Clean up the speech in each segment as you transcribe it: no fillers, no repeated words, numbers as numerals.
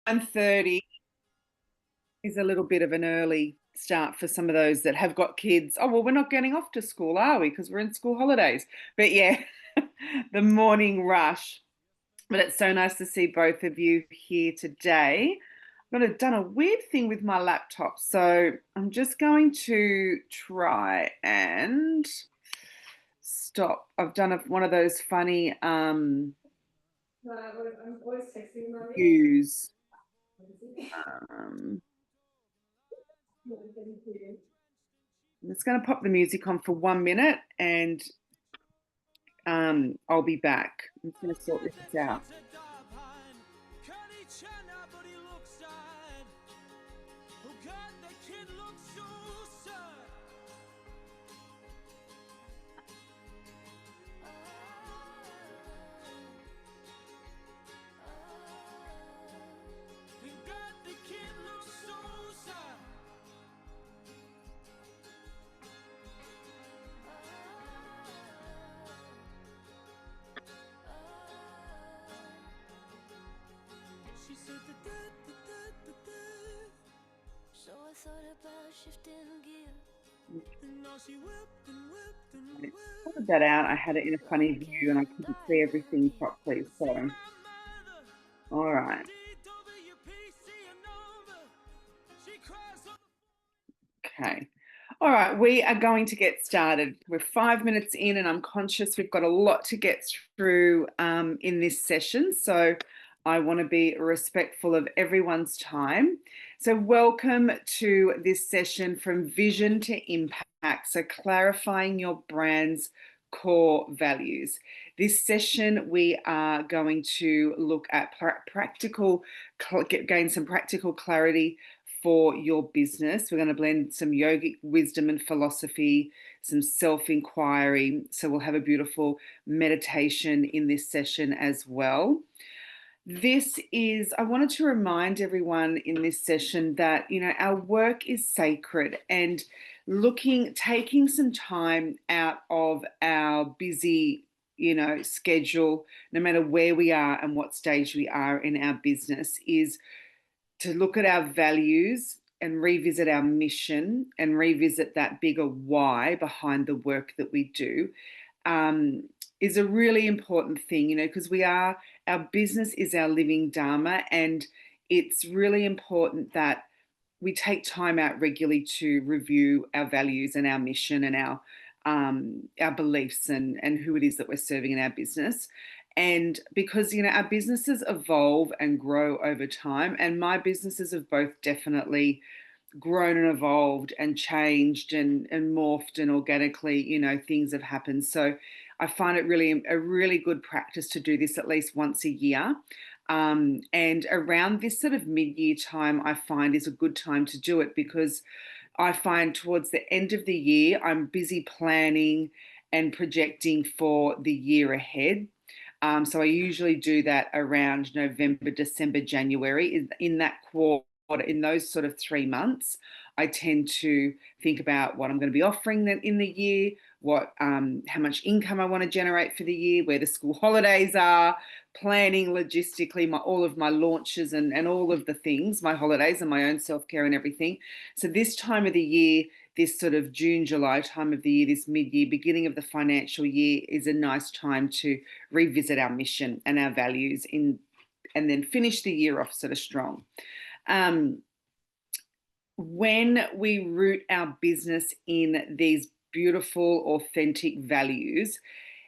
9:30 is a little bit of an early start for some of those that have got kids. Oh, well, we're not getting off to school, are we? Because we're in school holidays. But yeah, the morning rush. But it's so nice to see both of you here today. I've done a weird thing with my laptop, so I'm just going to try and stop. I've done one of those funny views. Um, I'm just going to pop the music on for 1 minute and I'll be back. I'm just going to sort this out. So I thought about shifting gear. I sorted that out. I had it in a funny view and I couldn't see everything properly. So, all right. Okay. All right, we are going to get started. We're 5 minutes in, and I'm conscious we've got a lot to get through in this session. So I want to be respectful of everyone's time. So, welcome to this session from vision to impact. So, clarifying your brand's core values. This session, we are going to look at gain some practical clarity for your business. We're going to blend some yogic wisdom and philosophy, some self-inquiry. So we'll have a beautiful meditation in this session as well. I wanted to remind everyone in this session that, our work is sacred, and taking some time out of our busy, schedule, no matter where we are and what stage we are in our business, is to look at our values and revisit our mission and revisit that bigger why behind the work that we do, is a really important thing, because our business is our living dharma, and it's really important that we take time out regularly to review our values and our mission and our beliefs and who it is that we're serving in our business. And because, our businesses evolve and grow over time, and my businesses have both definitely grown and evolved and changed and morphed, and organically, things have happened. So I find it really a really good practice to do this at least once a year. And around this sort of mid-year time, I find is a good time to do it, because I find towards the end of the year, I'm busy planning and projecting for the year ahead. So I usually do that around November, December, January. In that quarter, in those sort of 3 months, I tend to think about what I'm going to be offering in the year, how much income I want to generate for the year, where the school holidays are, planning logistically all of my launches and all of the things, my holidays and my own self-care and everything. So this time of the year, this sort of June, July time of the year, this mid-year, beginning of the financial year, is a nice time to revisit our mission and our values and then finish the year off sort of strong. When we root our business in these beautiful, authentic values,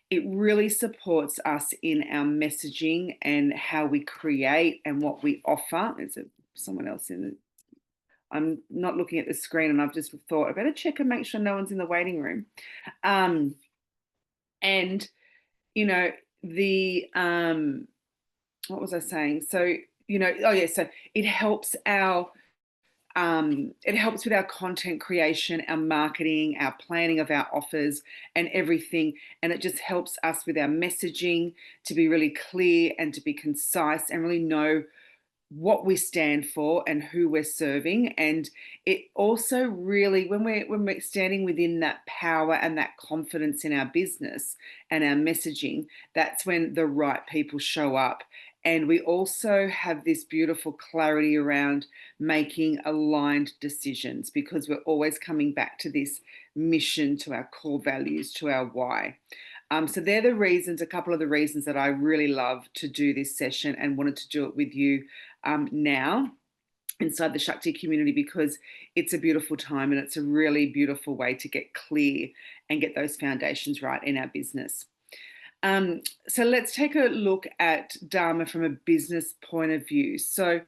it really supports us in our messaging and how we create and what we offer. There's someone else in it. I'm not looking at the screen, and I've just thought I better check and make sure no one's in the waiting room. And the what was I saying? So so it helps it helps with our content creation, our marketing, our planning of our offers and everything. And it just helps us with our messaging to be really clear and to be concise and really know what we stand for and who we're serving. And it also really, when we're standing within that power and that confidence in our business and our messaging, that's when the right people show up And we also have this beautiful clarity around making aligned decisions because we're always coming back to this mission, to our core values, to our why. So they're the reasons, a couple of the reasons that I really love to do this session and wanted to do it with you now inside the Shakti community, because it's a beautiful time and it's a really beautiful way to get clear and get those foundations right in our business. So let's take a look at Dharma from a business point of view. So,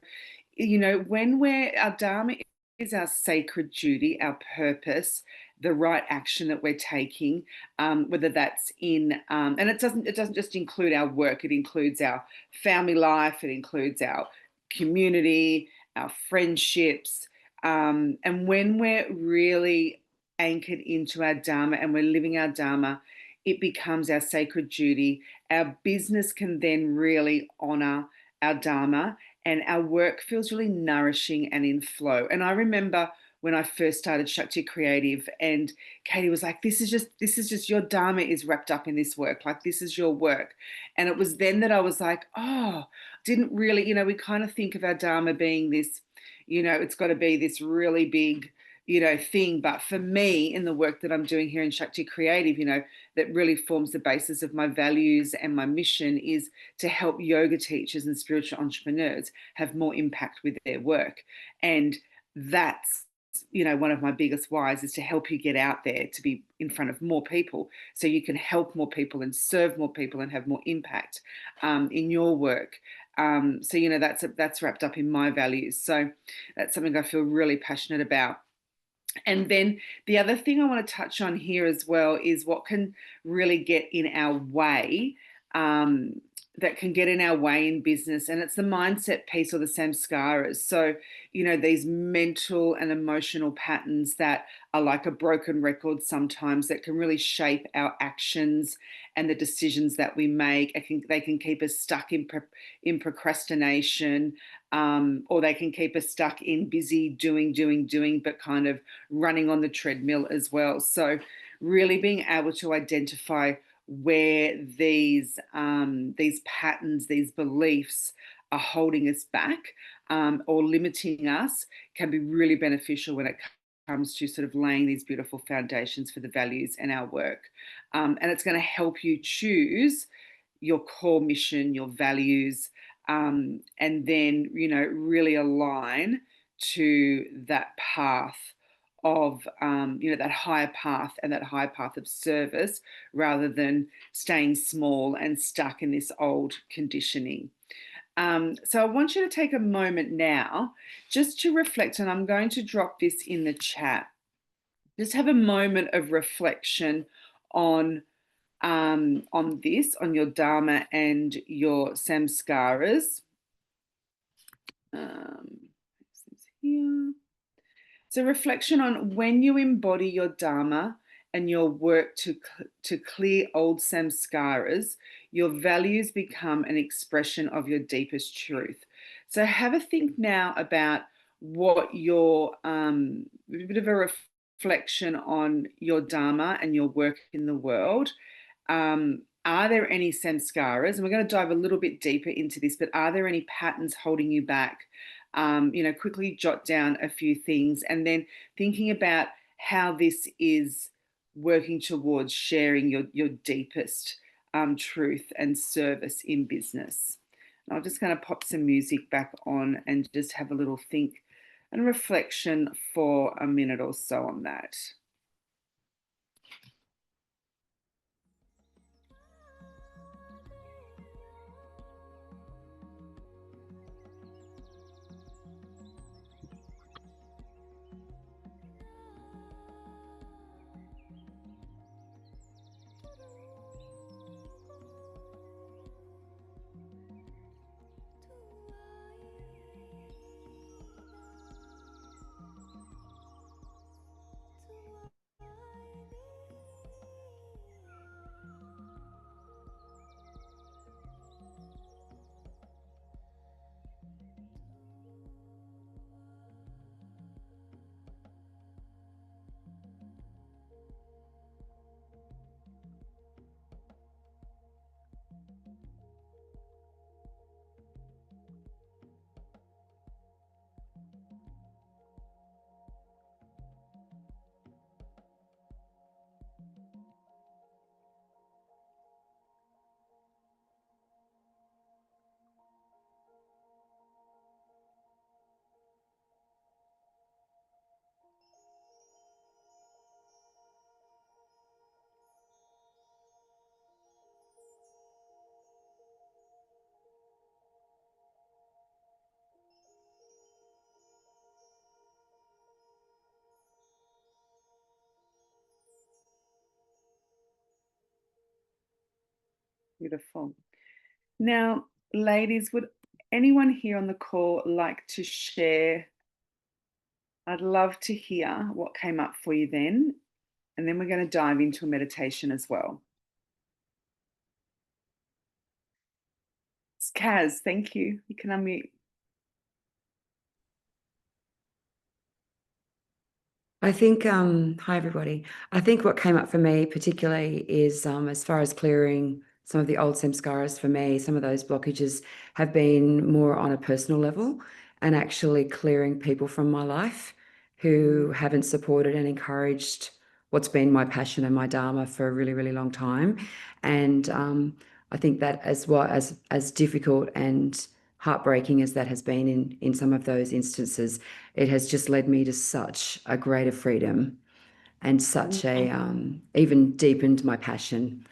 when our Dharma is our sacred duty, our purpose, the right action that we're taking, whether that's and it doesn't just include our work, it includes our family life, it includes our community, our friendships. And when we're really anchored into our Dharma and we're living our Dharma, it becomes our sacred duty. Our business can then really honor our Dharma, and our work feels really nourishing and in flow. And I remember when I first started Shakti Creative, and Katie was like, this is just your Dharma is wrapped up in this work. Like, this is your work. And it was then that I was like, oh, didn't really, we kind of think of our Dharma being this, it's got to be this really big, thing. But for me, in the work that I'm doing here in Shakti Creative, that really forms the basis of my values and my mission is to help yoga teachers and spiritual entrepreneurs have more impact with their work. And that's, one of my biggest whys is to help you get out there to be in front of more people so you can help more people and serve more people and have more impact in your work. So, that's wrapped up in my values. So that's something I feel really passionate about. And then the other thing I want to touch on here as well is what can really get in our way, that can get in our way in business. And it's the mindset piece, or the samskaras. So, these mental and emotional patterns that are like a broken record sometimes, that can really shape our actions and the decisions that we make. They can keep us stuck in procrastination, or they can keep us stuck in busy doing, but kind of running on the treadmill as well. So really being able to identify where these patterns, these beliefs are holding us back, or limiting us, can be really beneficial when it comes to sort of laying these beautiful foundations for the values and our work. And it's going to help you choose your core mission, your values, and then, really align to that path of, that higher path, and that higher path of service, rather than staying small and stuck in this old conditioning. So I want you to take a moment now just to reflect, and I'm going to drop this in the chat. Just have a moment of reflection on on your Dharma and your samskaras. Here. So reflection on when you embody your Dharma and your work to clear old samskaras, your values become an expression of your deepest truth. So have a think now about what your, a bit of a reflection on your Dharma and your work in the world. Are there any samskaras? And we're going to dive a little bit deeper into this, but are there any patterns holding you back? Quickly jot down a few things, and then thinking about how this is working towards sharing your deepest truth and service in business. And I'm just going to pop some music back on and just have a little think and reflection for a minute or so on that. Beautiful. Now, ladies, would anyone here on the call like to share? I'd love to hear what came up for you then, and then we're going to dive into a meditation as well. Kaz, thank you. You can unmute. I think, hi everybody. I think what came up for me particularly is as far as clearing some of the old samskaras for me, some of those blockages have been more on a personal level and actually clearing people from my life who haven't supported and encouraged what's been my passion and my dharma for a really, really long time. And I think that as well as difficult and heartbreaking as that has been in some of those instances, it has just led me to such a greater freedom and such a even deepened my passion,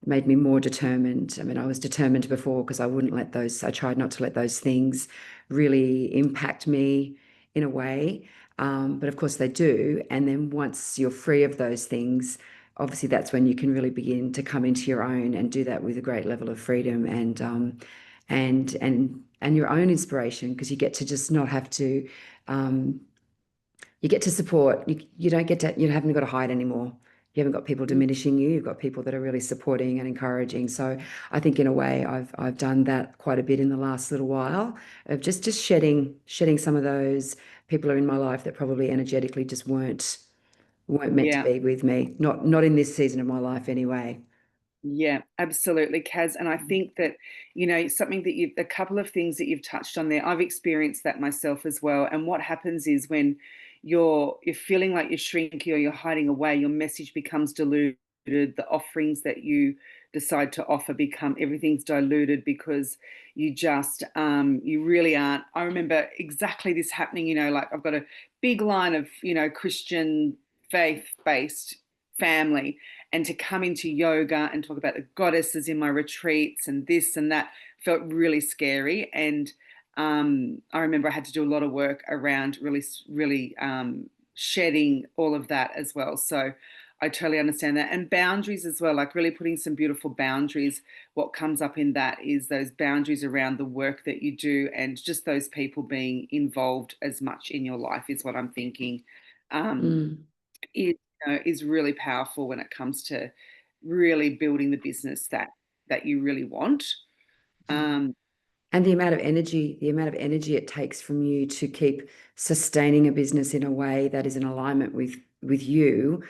made me more determined. I mean, I was determined before because I tried not to let those things really impact me in a way. But of course they do. And then once you're free of those things, obviously that's when you can really begin to come into your own and do that with a great level of freedom and your own inspiration, because you get to just not have to you get to support. You don't get to, you haven't got to hide anymore. You haven't got people diminishing you. You've got people that are really supporting and encouraging. So I think in a way I've done that quite a bit in the last little while of just shedding some of those people are in my life that probably energetically just weren't meant to Yeah. be with me. Not in this season of my life anyway. Yeah, absolutely, Kaz. And I think that, something that a couple of things that you've touched on there, I've experienced that myself as well. And what happens is when you're feeling like you're shrinking or you're hiding away, your message becomes diluted. The offerings that you decide to offer become everything's diluted because you really aren't. I remember exactly this happening, like I've got a big line of, Christian faith-based family, and to come into yoga and talk about the goddesses in my retreats and this and that felt really scary. And I remember I had to do a lot of work around really shedding all of that as well. So I totally understand that. And boundaries as well, like really putting some beautiful boundaries. What comes up in that is those boundaries around the work that you do and just those people being involved as much in your life is what I'm thinking. Mm, Is is really powerful when it comes to really building the business that you really want. yeah. Um, And the amount of energy it takes from you to keep sustaining a business in a way that is in alignment with you,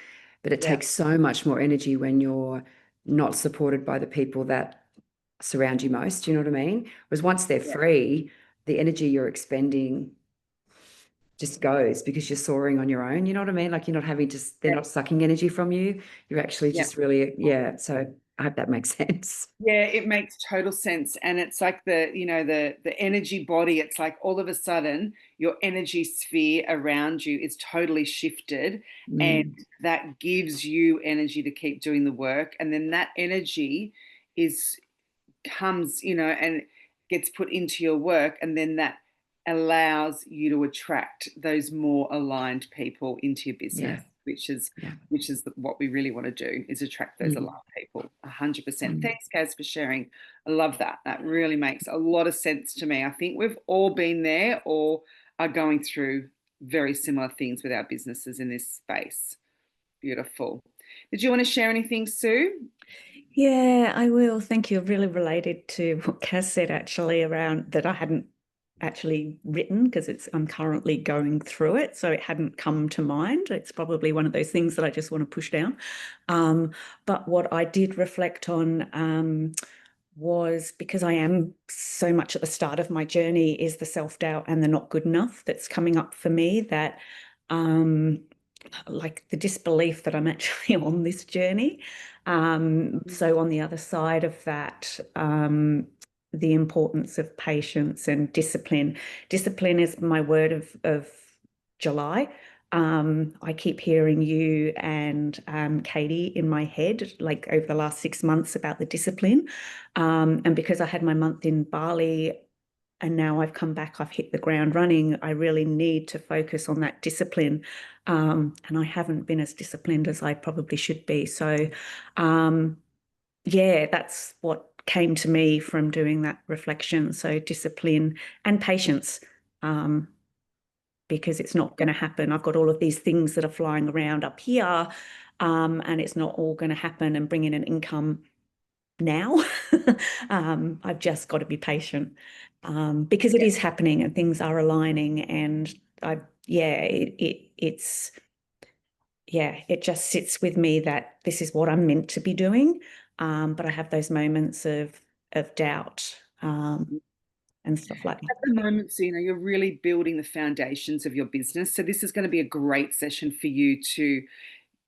but it yeah, takes so much more energy when you're not supported by the people that surround you most. You know what I mean? Whereas once they're yeah, free, the energy you're expending just goes because you're soaring on your own. You know what I mean? Like you're not having to, they're yeah, not sucking energy from you. You're actually yeah. just really, yeah. So I hope that makes sense. Yeah, it makes total sense. And it's like the energy body, it's like all of a sudden your energy sphere around you is totally shifted, and Mm, that gives you energy to keep doing the work. And then that energy is comes, and gets put into your work, and then that allows you to attract those more aligned people into your business, yeah. Yeah. which is what we really want to do is attract those aligned Mm, people. 100%. mm. Thanks, Kaz, for sharing. I love that. That really makes a lot of sense to me. I think we've all been there or are going through very similar things with our businesses in this space. Beautiful. Did you want to share anything, Sue? Yeah, I will. Thank you. Really related to what Kaz said actually around that I hadn't actually written because I'm currently going through it, so it hadn't come to mind. It's probably one of those things that I just want to push down. But what I did reflect on was because I am so much at the start of my journey is the self-doubt and the not good enough that's coming up for me, that like the disbelief that I'm actually on this journey. So on the other side of that, the importance of patience and discipline. Discipline is my word of July. I keep hearing you and Katie in my head, like over the last 6 months about the discipline. And because I had my month in Bali, and now I've come back, I've hit the ground running, I really need to focus on that discipline. And I haven't been as disciplined as I probably should be. So, yeah, that's what came to me from doing that reflection. So discipline and patience, because it's not going to happen. I've got all of these things that are flying around up here, and it's not all going to happen and bring in an income now. I've just got to be patient, because it is happening and things are aligning, and it just sits with me that this is what I'm meant to be doing. But I have those moments of doubt, and stuff like that. At the moment, Zena, you're really building the foundations of your business. So this is going to be a great session for you to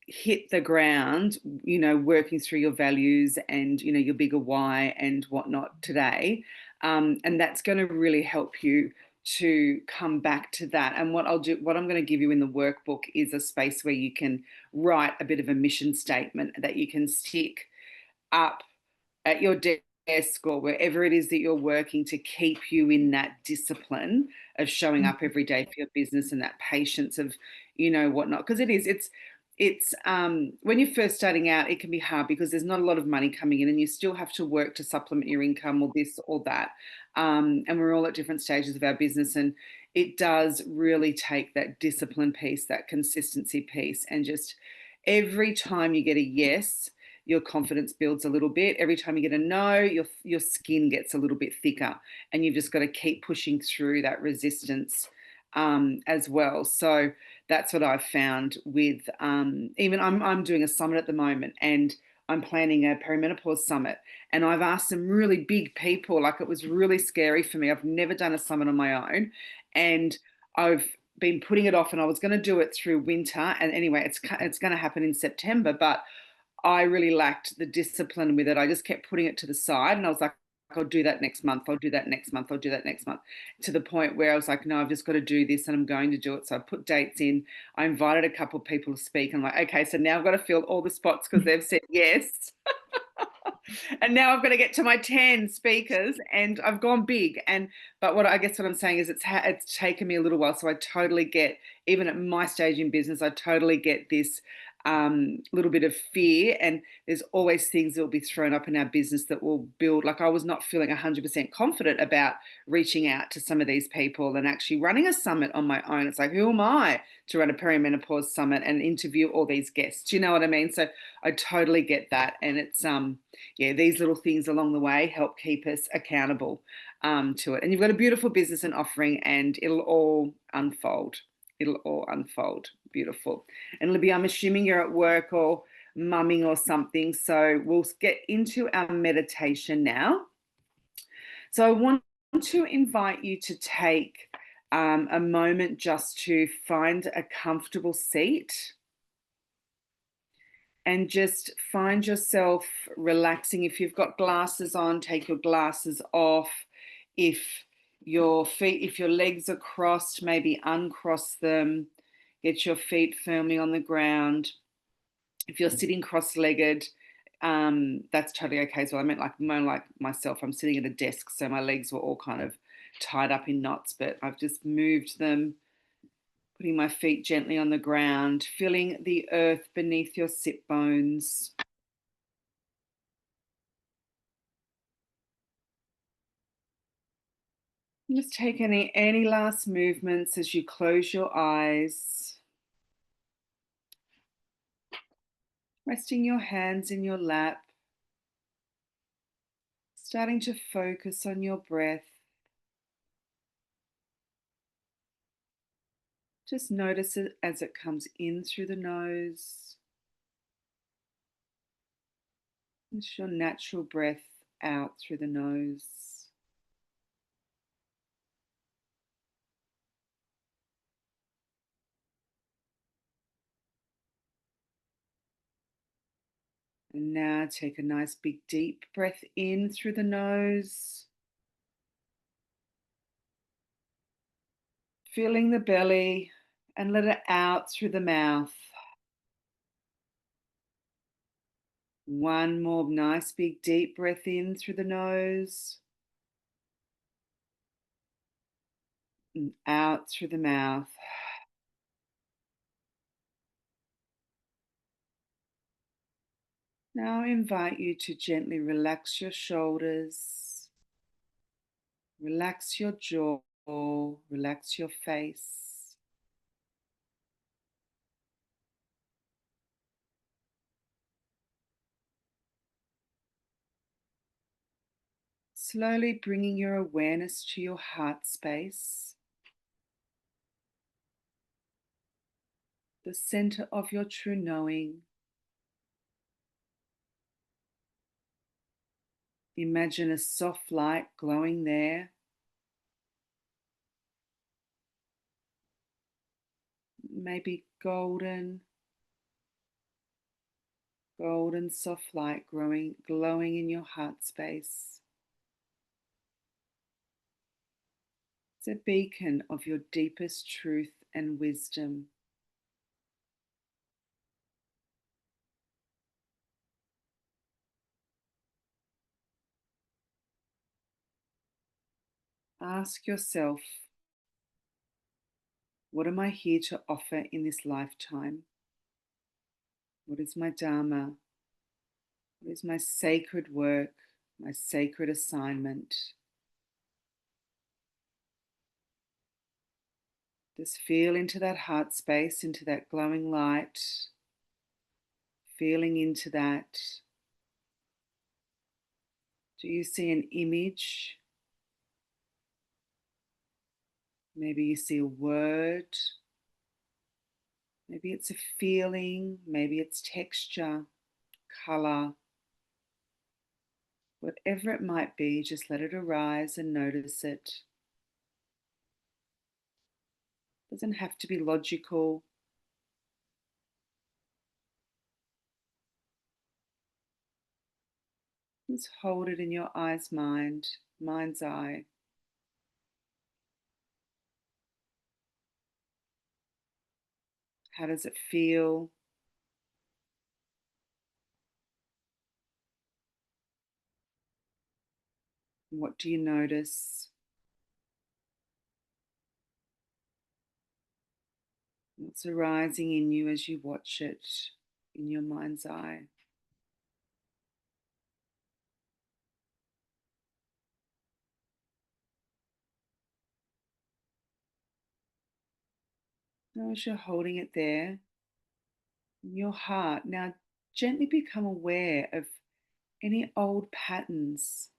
hit the ground, working through your values and, your bigger why and whatnot today. And that's going to really help you to come back to that. And what I'm going to give you in the workbook is a space where you can write a bit of a mission statement that you can stick up at your desk or wherever it is that you're working to keep you in that discipline of showing up every day for your business and that patience of, whatnot. Because it's when you're first starting out, it can be hard because there's not a lot of money coming in and you still have to work to supplement your income or this or that. And we're all at different stages of our business, and it does really take that discipline piece, that consistency piece, and just every time you get a yes, your confidence builds a little bit. Every time you get a no, your skin gets a little bit thicker, and you've just got to keep pushing through that resistance as well. So that's what I've found with even I'm doing a summit at the moment, and I'm planning a perimenopause summit, and I've asked some really big people. Like, it was really scary for me. I've never done a summit on my own, and I've been putting it off, and I was going to do it through winter. And anyway, it's going to happen in September, but I really lacked the discipline with it. I just kept putting it to the side, and I was like, I'll do that next month. I'll do that next month. I'll do that next month, to the point where I was like, no, I've just got to do this, and I'm going to do it. So I put dates in. I invited a couple of people to speak. I'm like, okay, so now I've got to fill all the spots because they've said yes. And now I've got to get to my 10 speakers, and I've gone big. But what I'm saying is it's taken me a little while. So I totally get, even at my stage in business, I totally get this little bit of fear, and there's always things that will be thrown up in our business that will build. Like, I was not feeling 100% confident about reaching out to some of these people and actually running a summit on my own. It's like, who am I to run a perimenopause summit and interview all these guests? You know what I mean? So I totally get that. And it's these little things along the way help keep us accountable to it. And you've got a beautiful business and offering, and it'll all unfold. It'll all unfold. Beautiful. And Libby, I'm assuming you're at work or mumming or something. So we'll get into our meditation now. So I want to invite you to take a moment just to find a comfortable seat and just find yourself relaxing. If you've got glasses on, take your glasses off. If your legs are crossed, maybe uncross them. Get your feet firmly on the ground. If you're sitting cross-legged, that's totally okay as well. I meant more like myself. I'm sitting at a desk, so my legs were all kind of tied up in knots, but I've just moved them, putting my feet gently on the ground, feeling the earth beneath your sit bones. Just take any last movements as you close your eyes. Resting your hands in your lap. Starting to focus on your breath. Just notice it as it comes in through the nose. It's your natural breath out through the nose. And now take a nice big deep breath in through the nose. Filling the belly, and let it out through the mouth. One more nice big deep breath in through the nose. And out through the mouth. Now I invite you to gently relax your shoulders, relax your jaw, relax your face. Slowly bringing your awareness to your heart space, the center of your true knowing. Imagine a soft light glowing there. Maybe golden soft light glowing in your heart space. It's a beacon of your deepest truth and wisdom. Ask yourself, what am I here to offer in this lifetime? What is my dharma? What is my sacred work, my sacred assignment? Just feel into that heart space, into that glowing light, feeling into that. Do you see an image? Maybe you see a word. Maybe it's a feeling. Maybe it's texture, color. Whatever it might be, just let it arise and notice it. It doesn't have to be logical. Just hold it in your mind's eye. How does it feel? What do you notice? What's arising in you as you watch it in your mind's eye? Now, as you're holding it there in your heart, now gently become aware of any old patterns,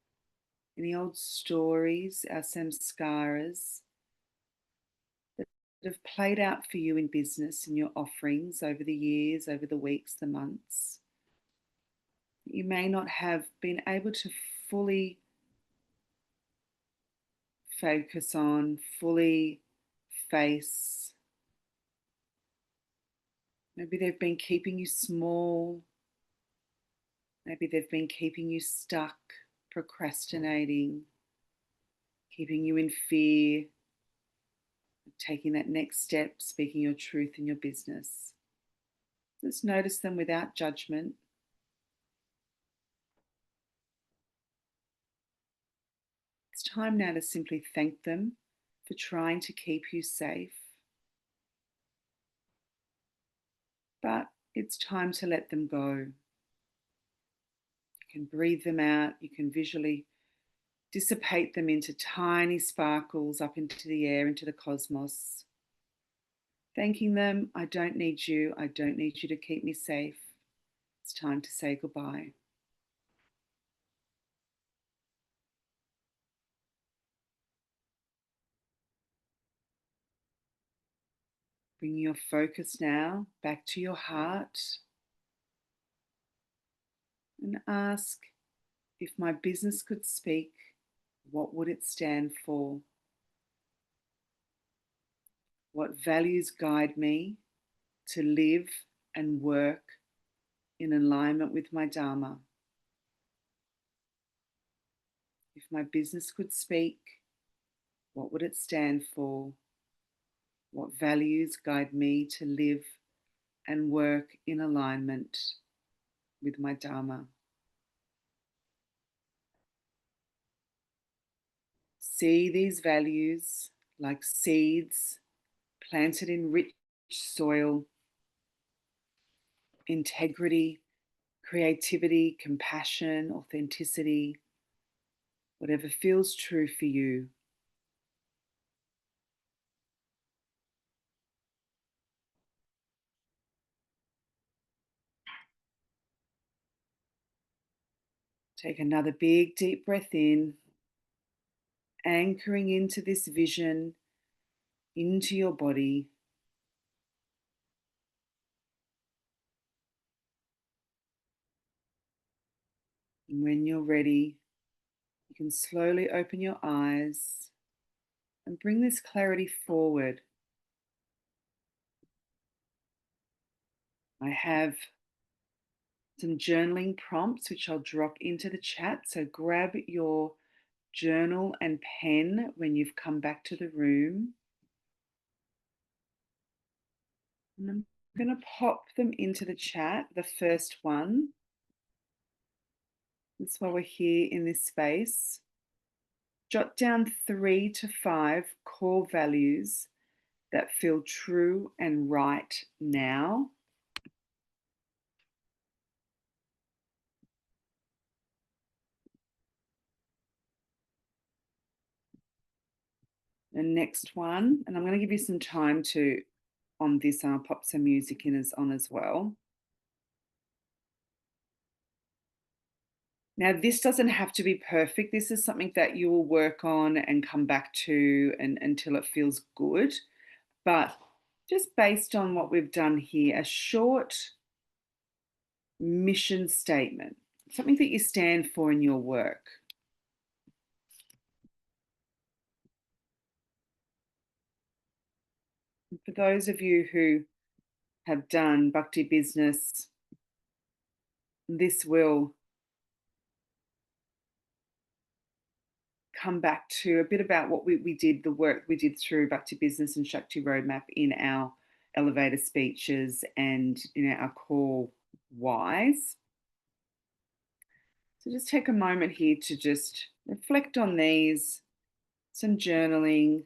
any old stories, our samskaras, that have played out for you in business and your offerings over the years, over the weeks, the months. You may not have been able to fully focus on, fully face. Maybe they've been keeping you small. Maybe they've been keeping you stuck, procrastinating, keeping you in fear, taking that next step, speaking your truth in your business. Just notice them without judgment. It's time now to simply thank them for trying to keep you safe. But it's time to let them go. You can breathe them out. You can visually dissipate them into tiny sparkles up into the air, into the cosmos. Thanking them, I don't need you. I don't need you to keep me safe. It's time to say goodbye. Bring your focus now back to your heart and ask, if my business could speak, what would it stand for? What values guide me to live and work in alignment with my dharma? If my business could speak, what would it stand for? What values guide me to live and work in alignment with my dharma? See these values like seeds planted in rich soil: integrity, creativity, compassion, authenticity, whatever feels true for you. Take another big deep breath in, anchoring into this vision, into your body. And when you're ready, you can slowly open your eyes and bring this clarity forward. I have some journaling prompts which I'll drop into the chat. So grab your journal and pen when you've come back to the room. And I'm going to pop them into the chat. The first one, that's why we're here in this space. Jot down 3 to 5 core values that feel true and right now. The next one, and I'm going to give you some time to on this, and I'll pop some music in as well. Now, this doesn't have to be perfect. This is something that you will work on and come back to until it feels good. But just based on what we've done here, a short mission statement, something that you stand for in your work. And for those of you who have done Bhakti business, this will come back to a bit about what we did, the work we did through Bhakti Business and Shakti Roadmap in our elevator speeches and our core whys. So just take a moment here to just reflect on these, some journaling.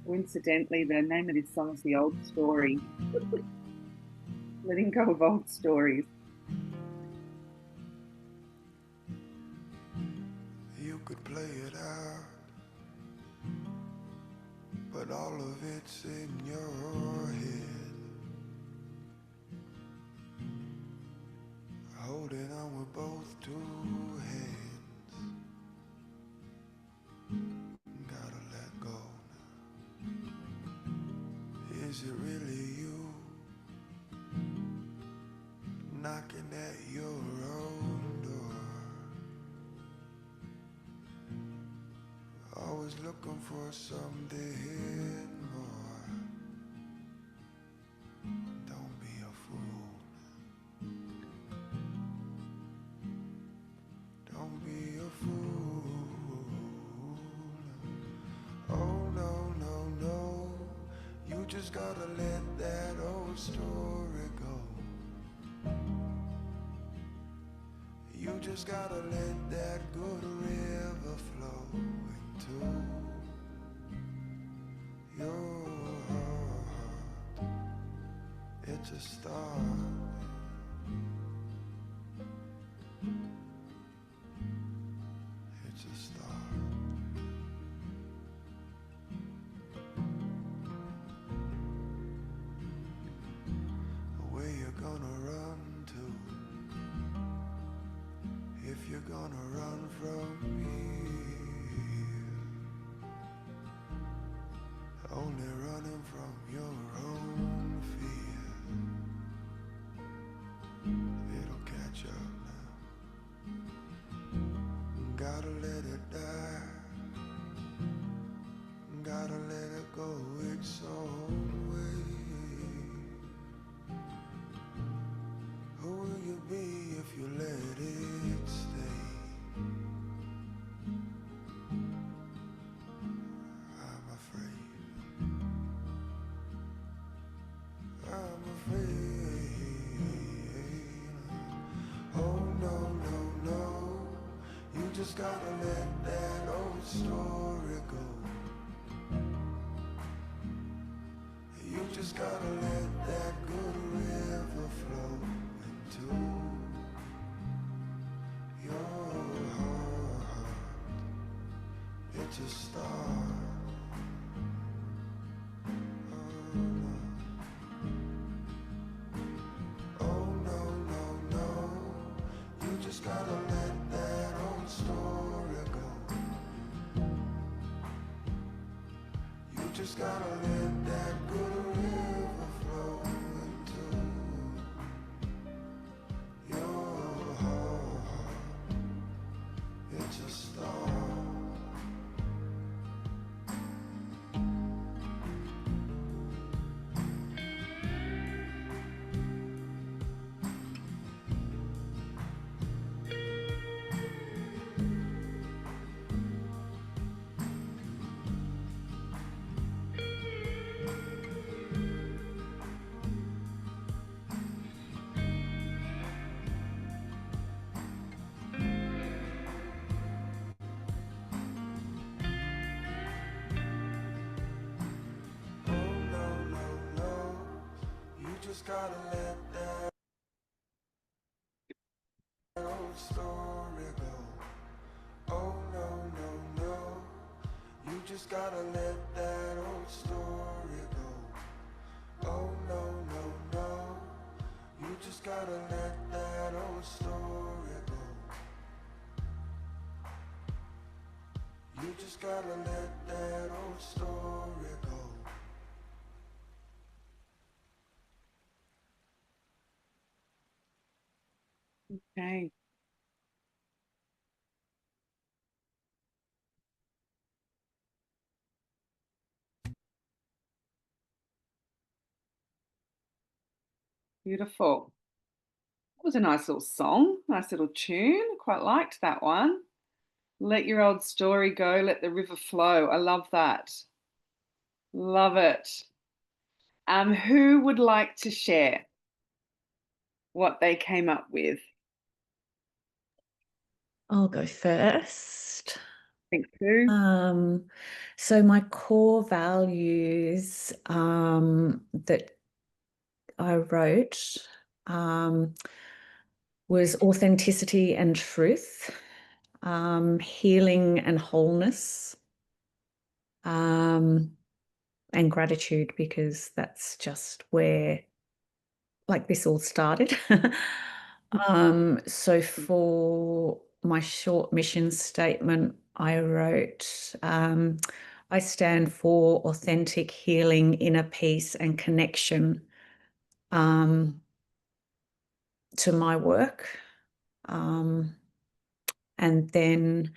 Coincidentally, the name of this song is The Old Story. Letting go of old stories. You could play it out, but all of it's in your head. Holding on with both 2 hands. Gotta let go now. Is it really you knocking at your own door? Always looking for something more. Don't be a fool. Don't be a fool. Oh no, no, no. You just gotta let that old story go. You just gotta let that good river flow into your heart. It's a start. It's a start. Where you gonna run to if you're gonna run from here? Only running from your own fear. It'll catch up now. Gotta let it die. Gotta let it go its own way. Who will you be if you let it stay? I'm afraid. I'm afraid. just gotta let that old story go. You just gotta let that good river flow into your heart. It just starts. Oh no, no, no. You just gotta let that old story go. You just gotta let that good river flow into your heart. It just starts. Oh no, no, no. You just gotta let that old story go. Oh no, no, no. You just gotta let that old story go. Oh no, no, no. You just gotta let that old story go. You just gotta let that old story go. Okay. Beautiful. That was a nice little song, nice little tune. Quite liked that one. Let your old story go, let the river flow. I love that. Love it. Who would like to share what they came up with? I'll go first. Think through. So my core values that I wrote was authenticity and truth, healing and wholeness, and gratitude, because that's just where like this all started. So for my short mission statement, I wrote, I stand for authentic healing, inner peace, and connection to my work. And then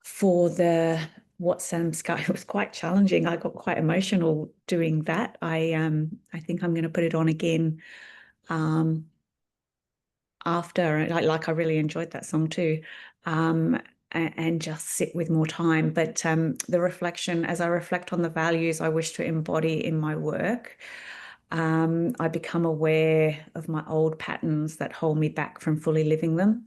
for the what samskara, it was quite challenging. I got quite emotional doing that. I think I'm going to put it on again after. Like I really enjoyed that song too, and just sit with more time. But the reflection, as I reflect on the values I wish to embody in my work, I become aware of my old patterns that hold me back from fully living them.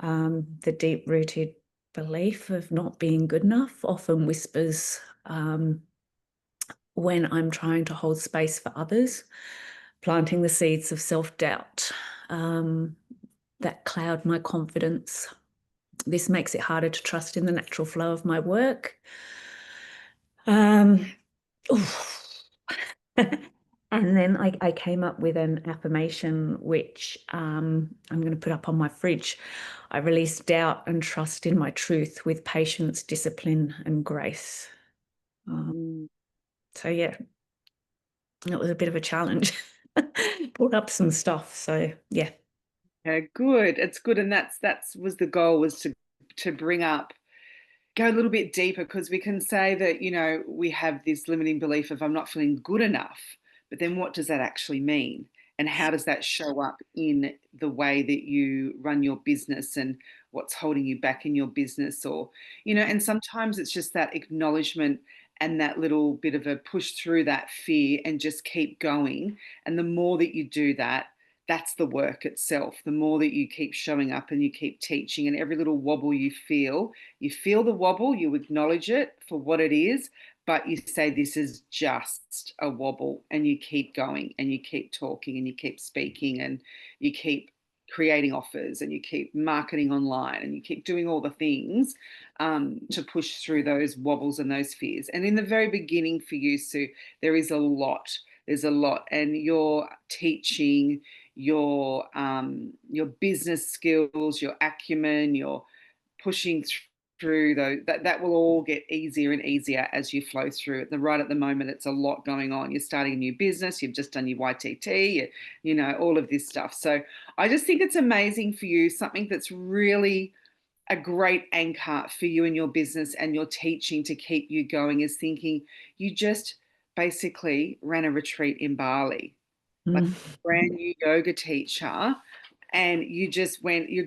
The deep-rooted belief of not being good enough often whispers when I'm trying to hold space for others, planting the seeds of self-doubt that cloud my confidence. This makes it harder to trust in the natural flow of my work. And then I came up with an affirmation, which I'm going to put up on my fridge. I release doubt and trust in my truth with patience, discipline, and grace. So yeah, it was a bit of a challenge. Pulled up some stuff. So yeah. Yeah, good. It's good, and that's was the goal, was to bring up, go a little bit deeper, because we can say that, we have this limiting belief of I'm not feeling good enough, but then what does that actually mean? And how does that show up in the way that you run your business, and what's holding you back in your business? Or, and sometimes it's just that acknowledgement and that little bit of a push through that fear and just keep going. And the more that you do that, that's the work itself. The more that you keep showing up and you keep teaching, and every little wobble you feel the wobble, you acknowledge it for what it is, but you say, this is just a wobble, and you keep going and you keep talking and you keep speaking and you keep creating offers and you keep marketing online and you keep doing all the things to push through those wobbles and those fears. And in the very beginning for you, Sue, there is a lot. There's a lot, and your teaching, your business skills, your acumen, your pushing through those, that will all get easier and easier as you flow through it. Right at the moment, it's a lot going on. You're starting a new business, you've just done your YTT, all of this stuff. So I just think it's amazing for you, something that's really a great anchor for you and your business and your teaching to keep you going is thinking you just basically ran a retreat in Bali, like a brand new yoga teacher, and you just went, you're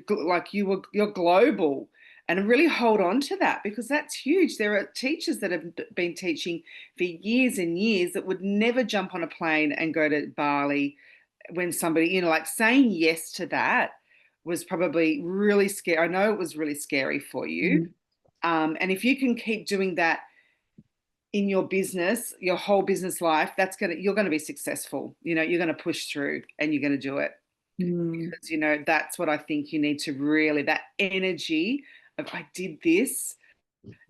global. And really hold on to that, because that's huge. There are teachers that have been teaching for years and years that would never jump on a plane and go to Bali. When somebody, like saying yes to that was probably really scary. I know it was really scary for you. And if you can keep doing that in your business, your whole business life, you're going to be successful. You're going to push through and you're going to do it. Because, that's what I think you need to really, that energy of, I did this.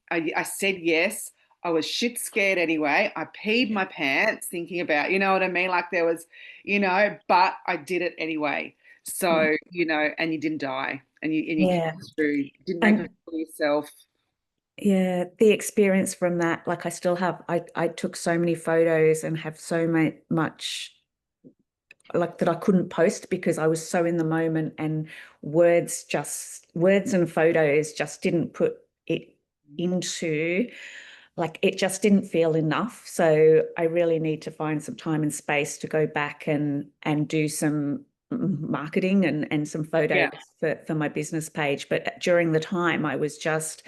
I said yes. I was shit scared anyway. I peed my pants thinking about, you know what I mean? Like there was, but I did it anyway. So, and you didn't die, and you Yeah. came through, you didn't make And it for yourself. yeah, the experience from that, like I still have, I took so many photos and have so much like that I couldn't post because I was so in the moment, and words and photos just didn't put it into, like it just didn't feel enough. So I really need to find some time and space to go back and do some marketing and some photos for my business page. But during the time, I was just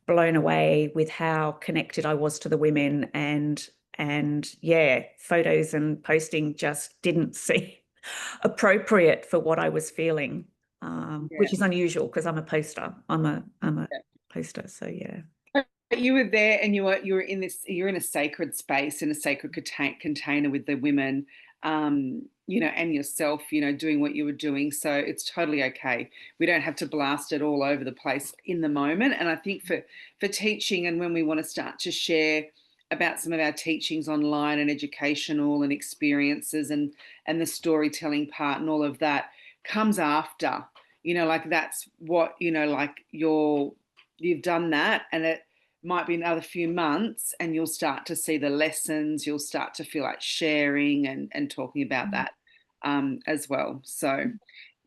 blown away with how connected I was to the women, and yeah, photos and posting just didn't seem appropriate for what I was feeling, which is unusual because I'm a poster. I'm a poster. So yeah. But you were there, and you're in a sacred space, in a sacred container with the women, and yourself, doing what you were doing. So it's totally okay. We don't have to blast it all over the place in the moment. And I think for teaching, and when we want to start to share about some of our teachings online and educational and experiences and the storytelling part and all of that comes after, like that's what, like you've done that, and it might be another few months and you'll start to see the lessons, you'll start to feel like sharing and talking about that as well. So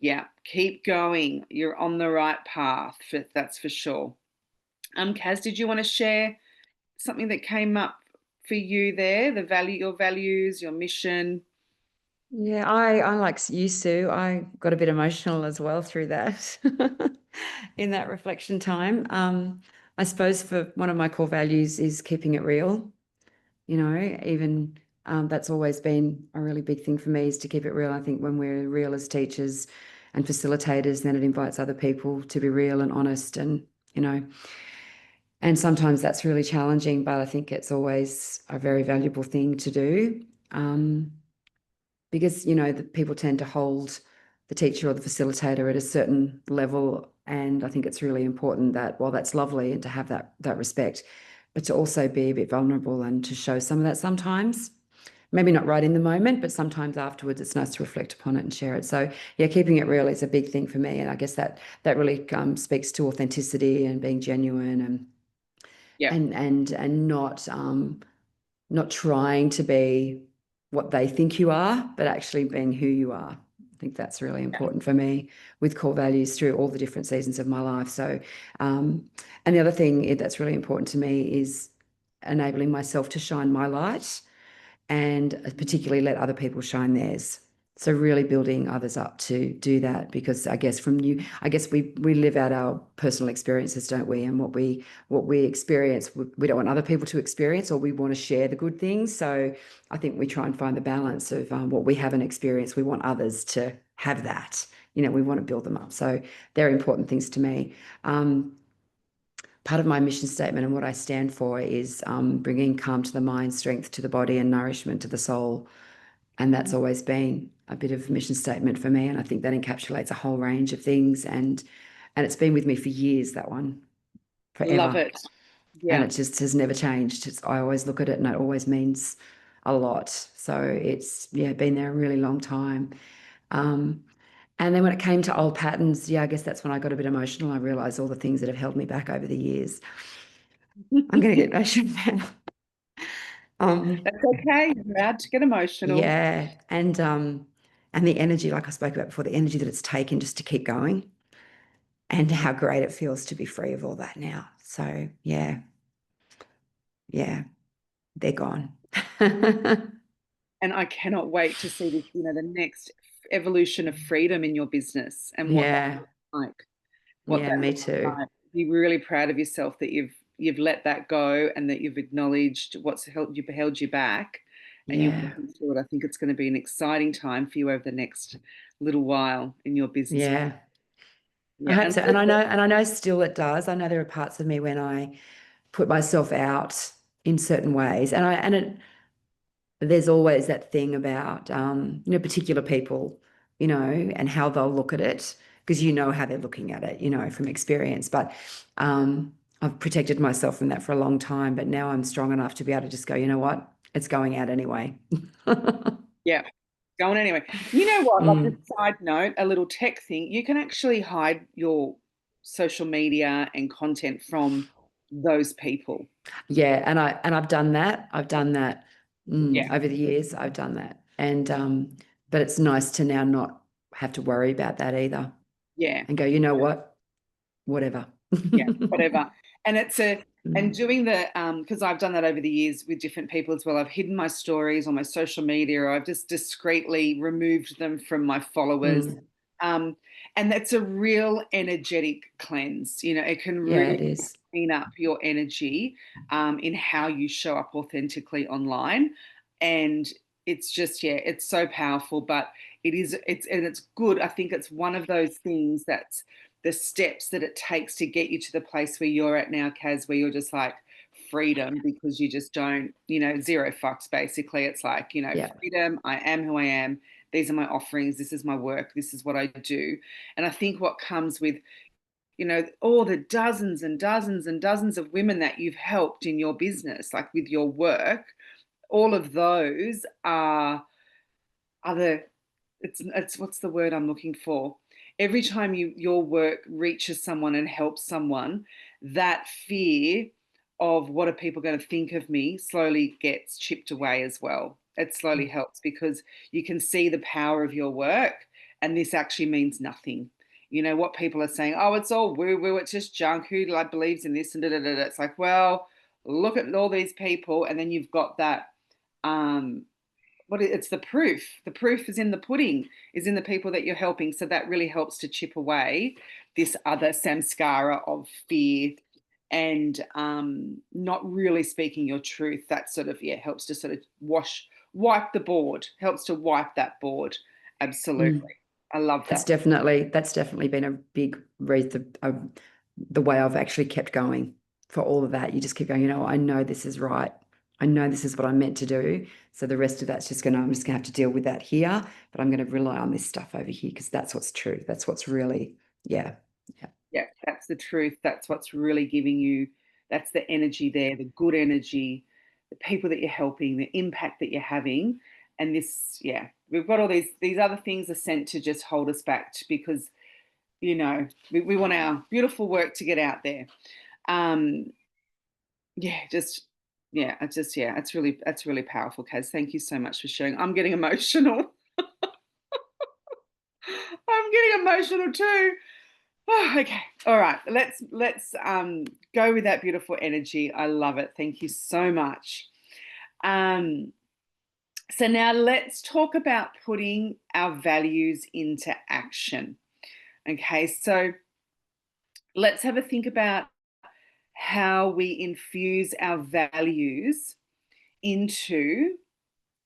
yeah, keep going. You're on the right path, that's for sure. Kaz, did you want to share something that came up for you there? Your values, your mission? Yeah, I like you, Sue. I got a bit emotional as well through that in that reflection time. I suppose for one of my core values is keeping it real. Even that's always been a really big thing for me, is to keep it real. I think when we're real as teachers and facilitators, then it invites other people to be real and honest, and sometimes that's really challenging, but I think it's always a very valuable thing to do. Because the people tend to hold the teacher or the facilitator at a certain level, and I think it's really important that, while that's lovely and to have that respect, but to also be a bit vulnerable and to show some of that sometimes. Maybe not right in the moment, but sometimes afterwards it's nice to reflect upon it and share it. So yeah, keeping it real is a big thing for me, and I guess that really speaks to authenticity and being genuine and not trying to be what they think you are, but actually being who you are. I think that's really important for me with core values through all the different seasons of my life. So, and the other thing that's really important to me is enabling myself to shine my light, and particularly let other people shine theirs. So really building others up to do that, because I guess we live out our personal experiences, don't we? And what we experience, we don't want other people to experience, or we want to share the good things. So I think we try and find the balance of what we haven't experienced, we want others to have that. We want to build them up. So they're important things to me. Part of my mission statement and what I stand for is bringing calm to the mind, strength to the body, and nourishment to the soul. And that's always been a bit of a mission statement for me. And I think that encapsulates a whole range of things. And it's been with me for years, that one, Love forever. it. And Yeah. it just has never changed. I always look at it and it always means a lot. So it's, been there a really long time. And then when it came to old patterns, I guess that's when I got a bit emotional. I realized all the things that have held me back over the years. I'm going to get emotional now. That's okay. You're allowed to get emotional. Yeah. And the energy, like I spoke about before, the energy that it's taken just to keep going, and how great it feels to be free of all that now. So yeah, they're gone. And I cannot wait to see this, the next evolution of freedom in your business and what that Yeah. looks like. Yeah, me too. Be really proud of yourself that you've let that go and that you've acknowledged what's held you back, and you're Yeah. working through it. I think it's going to be an exciting time for you over the next little while in your business. Yeah. I Yeah, hope and so. And I know still it does. I know there are parts of me when I put myself out in certain ways. There's always that thing about particular people, and how they'll look at it, because how they're looking at it, from experience. But I've protected myself from that for a long time. But now I'm strong enough to be able to just go, you know what? It's going out anyway. yeah, going anyway. You know what? Like a Mm. side note, a little tech thing. You can actually hide your social media and content from those people. Yeah, and I've done that. I've done that Yeah, over the years. I've done that, and but it's nice to now not have to worry about that either, yeah. and go, you know what, whatever. Yeah, whatever. And it's and Mm, doing the because I've done that over the years with different people as well. I've hidden my stories on my social media, or I've just discreetly removed them from my followers. mm. Um, and that's a real energetic cleanse. It can Yeah, really it is. clean up your energy in how you show up authentically online. And it's just, it's so powerful, but it's good. I think it's one of those things that's the steps that it takes to get you to the place where you're at now, Kaz, where you're just like freedom, because you just don't, zero fucks basically. It's like, Yeah, freedom, I am who I am. These are my offerings. This is my work. This is what I do. And I think what comes with, all the dozens and dozens and dozens of women that you've helped in your business, like with your work, all of those are the it's what's the word I'm looking for? Every time your work reaches someone and helps someone, that fear of what are people going to think of me slowly gets chipped away as well. It slowly helps because you can see the power of your work, and this actually means nothing. What people are saying, oh, it's all woo woo, it's just junk. Who like believes in this and da da da. It's like, well, look at all these people, and then you've got that um it's the proof. The proof is in the pudding, is in the people that you're helping. So that really helps to chip away this other samskara of fear and not really speaking your truth. That sort of helps to sort of wipe the board, helps to wipe that board. mm. Absolutely. I love That's that. definitely been a big reason, the way I've actually kept going for all of that. You just keep going, I know this is right. I know this is what I'm meant to do. So the rest of that's I'm just gonna have to deal with that here, but I'm going to rely on this stuff over here because that's what's true. That's what's really, yeah. Yeah, that's the truth. That's what's really giving you, that's the energy there, the good energy, the people that you're helping, the impact that you're having. And this, we've got all these other things are sent to just hold us back because, we want our beautiful work to get out there. Yeah, just, that's really powerful, Kaz. Thank you so much for sharing. I'm getting emotional. I'm getting emotional too. Oh, okay. All right. Let's go with that beautiful energy. I love it. Thank you so much. Um, so now let's talk about putting our values into action. Okay, so let's have a think about how we infuse our values into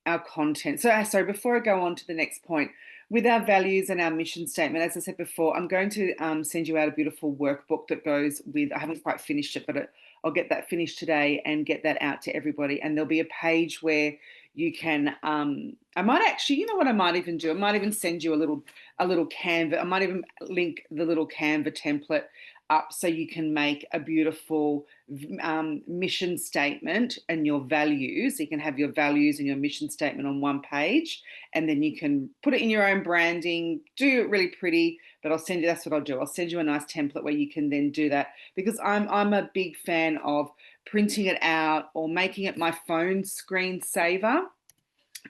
our content. So sorry, before I go on to the next point, with our values and our mission statement, as I said before, I'm going to send you out a beautiful workbook that goes with, I haven't quite finished it, but I'll get that finished today and get that out to everybody. And there'll be a page where you can, I might actually, you know what I might even do? I might even send you a little Canva. I might even link the little Canva template up so you can make a beautiful mission statement and your values. You can have your values and your mission statement on one page, and then you can put it in your own branding, do it really pretty. But I'll send you, that's what I'll do. I'll send you a nice template where you can then do that, because I'm a big fan of printing it out or making it my phone screensaver.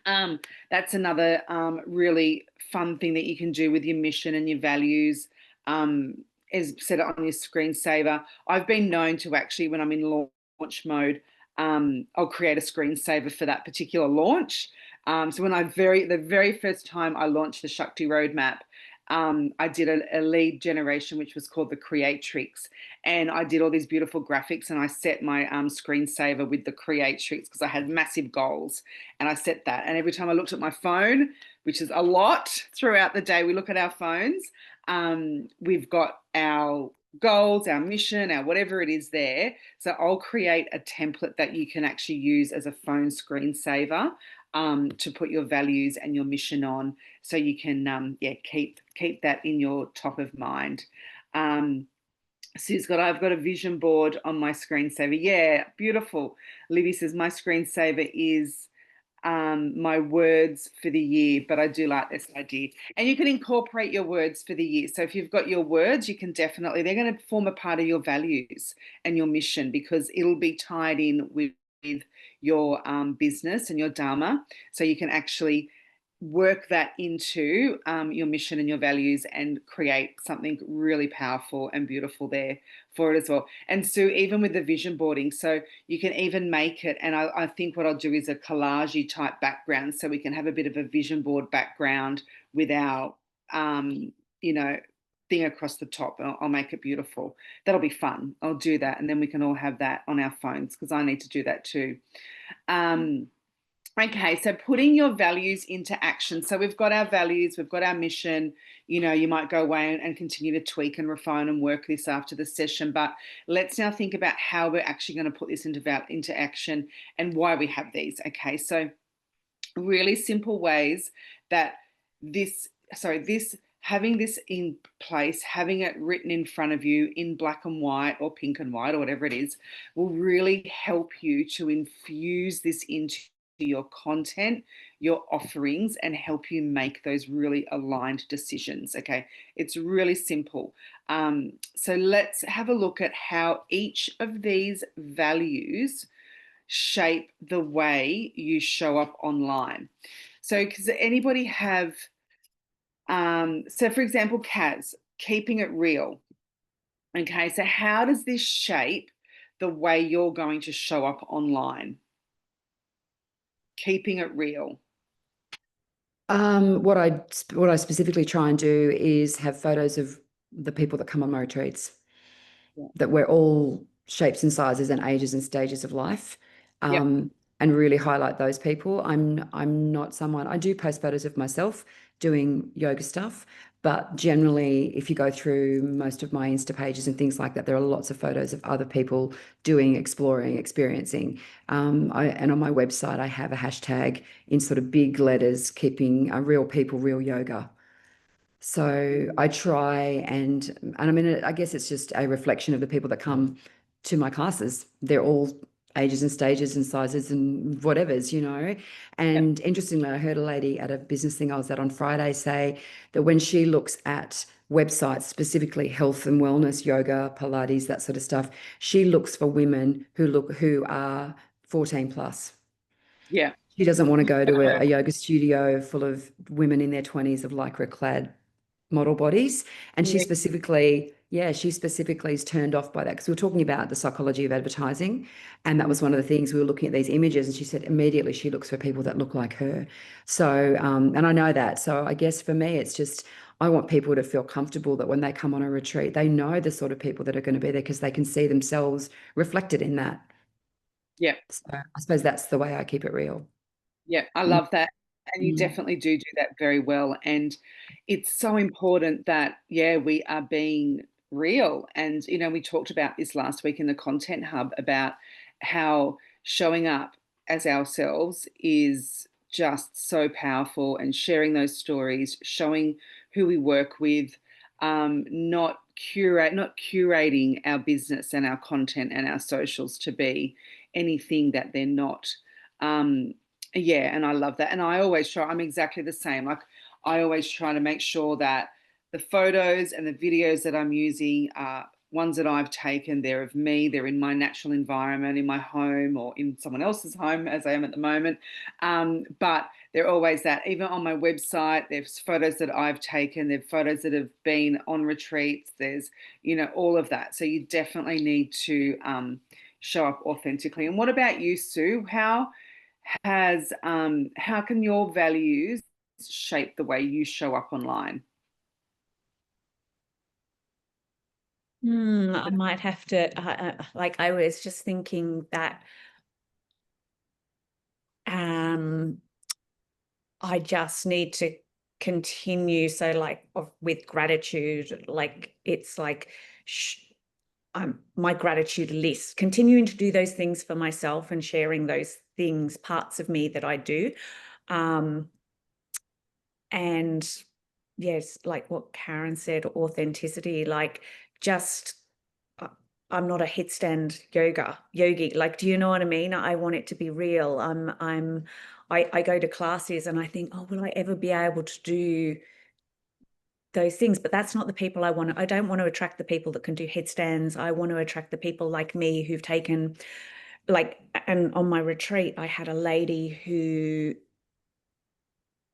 That's another really fun thing that you can do with your mission and your values, is set it on your screensaver. I've been known to actually, when I'm in launch mode, I'll create a screensaver for that particular launch. So when the very first time I launched the Shakti Roadmap, I did a lead generation, which was called the Creatrix. And I did all these beautiful graphics, and I set my screensaver with the Creatrix because I had massive goals. And I set that. And every time I looked at my phone, which is a lot throughout the day, we look at our phones, we've got our goals, our mission, our whatever it is there. So I'll create a template that you can actually use as a phone screensaver, to put your values and your mission on, so you can keep that in your top of mind. Sue's I've got a vision board on my screensaver. Yeah, beautiful. Libby says my screensaver is my words for the year, but I do like this idea. And you can incorporate your words for the year. So if you've got your words, you can definitely, they're going to form a part of your values and your mission, because it'll be tied in with your business and your dharma. So you can actually work that into your mission and your values and create something really powerful and beautiful there for it as well. And so even with the vision boarding, so you can even make it, and I think what I'll do is a collage type background, so we can have a bit of a vision board background with our thing across the top. I'll make it beautiful. That'll be fun. I'll do that, and then we can all have that on our phones, because I need to do that too. Okay, so putting your values into action. So we've got our values, we've got our mission. You might go away and continue to tweak and refine and work this after the session. But let's now think about how we're actually going to put this into action and why we have these. Okay, so really simple ways that having this in place, having it written in front of you in black and white or pink and white or whatever it is, will really help you to infuse this into your content, your offerings, and help you make those really aligned decisions. Okay, it's really simple. So let's have a look at how each of these values shape the way you show up online. So does anybody have, so for example, Kaz, keeping it real. Okay, so how does this shape the way you're going to show up online? Keeping it real. What I specifically try and do is have photos of the people that come on my retreats, that we're all shapes and sizes and ages and stages of life, and really highlight those people. I'm not someone, I do post photos of myself doing yoga stuff, but generally, if you go through most of my Insta pages and things like that, there are lots of photos of other people doing, exploring, experiencing. And on my website, I have a hashtag in sort of big letters, keeping real people, real yoga. So I try and I mean, I guess it's just a reflection of the people that come to my classes. They're all ages and stages and sizes and whatevers, And interestingly, I heard a lady at a business thing I was at on Friday say that when she looks at websites, specifically health and wellness, yoga, Pilates, that sort of stuff, she looks for women who are 14 plus. Yeah. She doesn't want to go to a yoga studio full of women in their 20s of lycra clad model bodies. And she specifically is turned off by that, because we were talking about the psychology of advertising, and that was one of the things. We were looking at these images, and she said immediately she looks for people that look like her. So and I know that. So I guess for me, it's just, I want people to feel comfortable that when they come on a retreat, they know the sort of people that are going to be there, because they can see themselves reflected in that. Yeah. So I suppose that's the way I keep it real. Yeah, I love that. And you definitely do that very well. And it's so important that, yeah, we are being real. And, you know, we talked about this last week in the Content Hub about how showing up as ourselves is just so powerful, and sharing those stories, showing who we work with, not curating our business and our content and our socials to be anything that they're not. Um, yeah, and I love that. And I always try, I'm exactly the same. Like, I always try to make sure that the photos and the videos that I'm using are ones that I've taken. They're of me, they're in my natural environment, in my home or in someone else's home, as I am at the moment. But they're always that. Even on my website, there's photos that I've taken, there's photos that have been on retreats, there's, you know, all of that. So you definitely need to show up authentically. And what about you, Sue? How can your values shape the way you show up online? I might have to, like, I was just thinking that I just need to continue. So, like, with gratitude, like, it's like my gratitude list, continuing to do those things for myself and sharing those things, parts of me that I do. Um, and yes, like what Karen said, authenticity, like, just I'm not a headstand yogi. Like, do you know what I mean? I want it to be real. I go to classes and I think, oh, will I ever be able to do those things? But that's not the people I want. I don't want to attract the people that can do headstands. I want to attract the people like me who've taken, like, and on my retreat, I had a lady who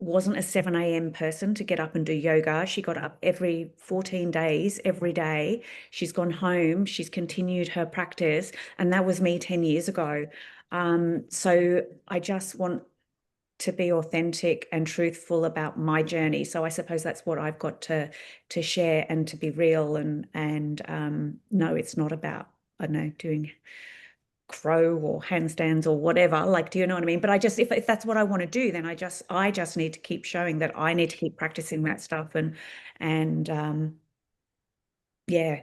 wasn't a 7 a.m. person to get up and do yoga. She got up every 14 days, every day. She's gone home. She's continued her practice. And that was me 10 years ago. So I just want to be authentic and truthful about my journey. So I suppose that's what I've got to share and to be real. And no, it's not about, I don't know, doing crow or handstands or whatever. Like, do you know what I mean? But I just, if that's what I want to do, then I just need to keep showing that I need to keep practicing that stuff and yeah,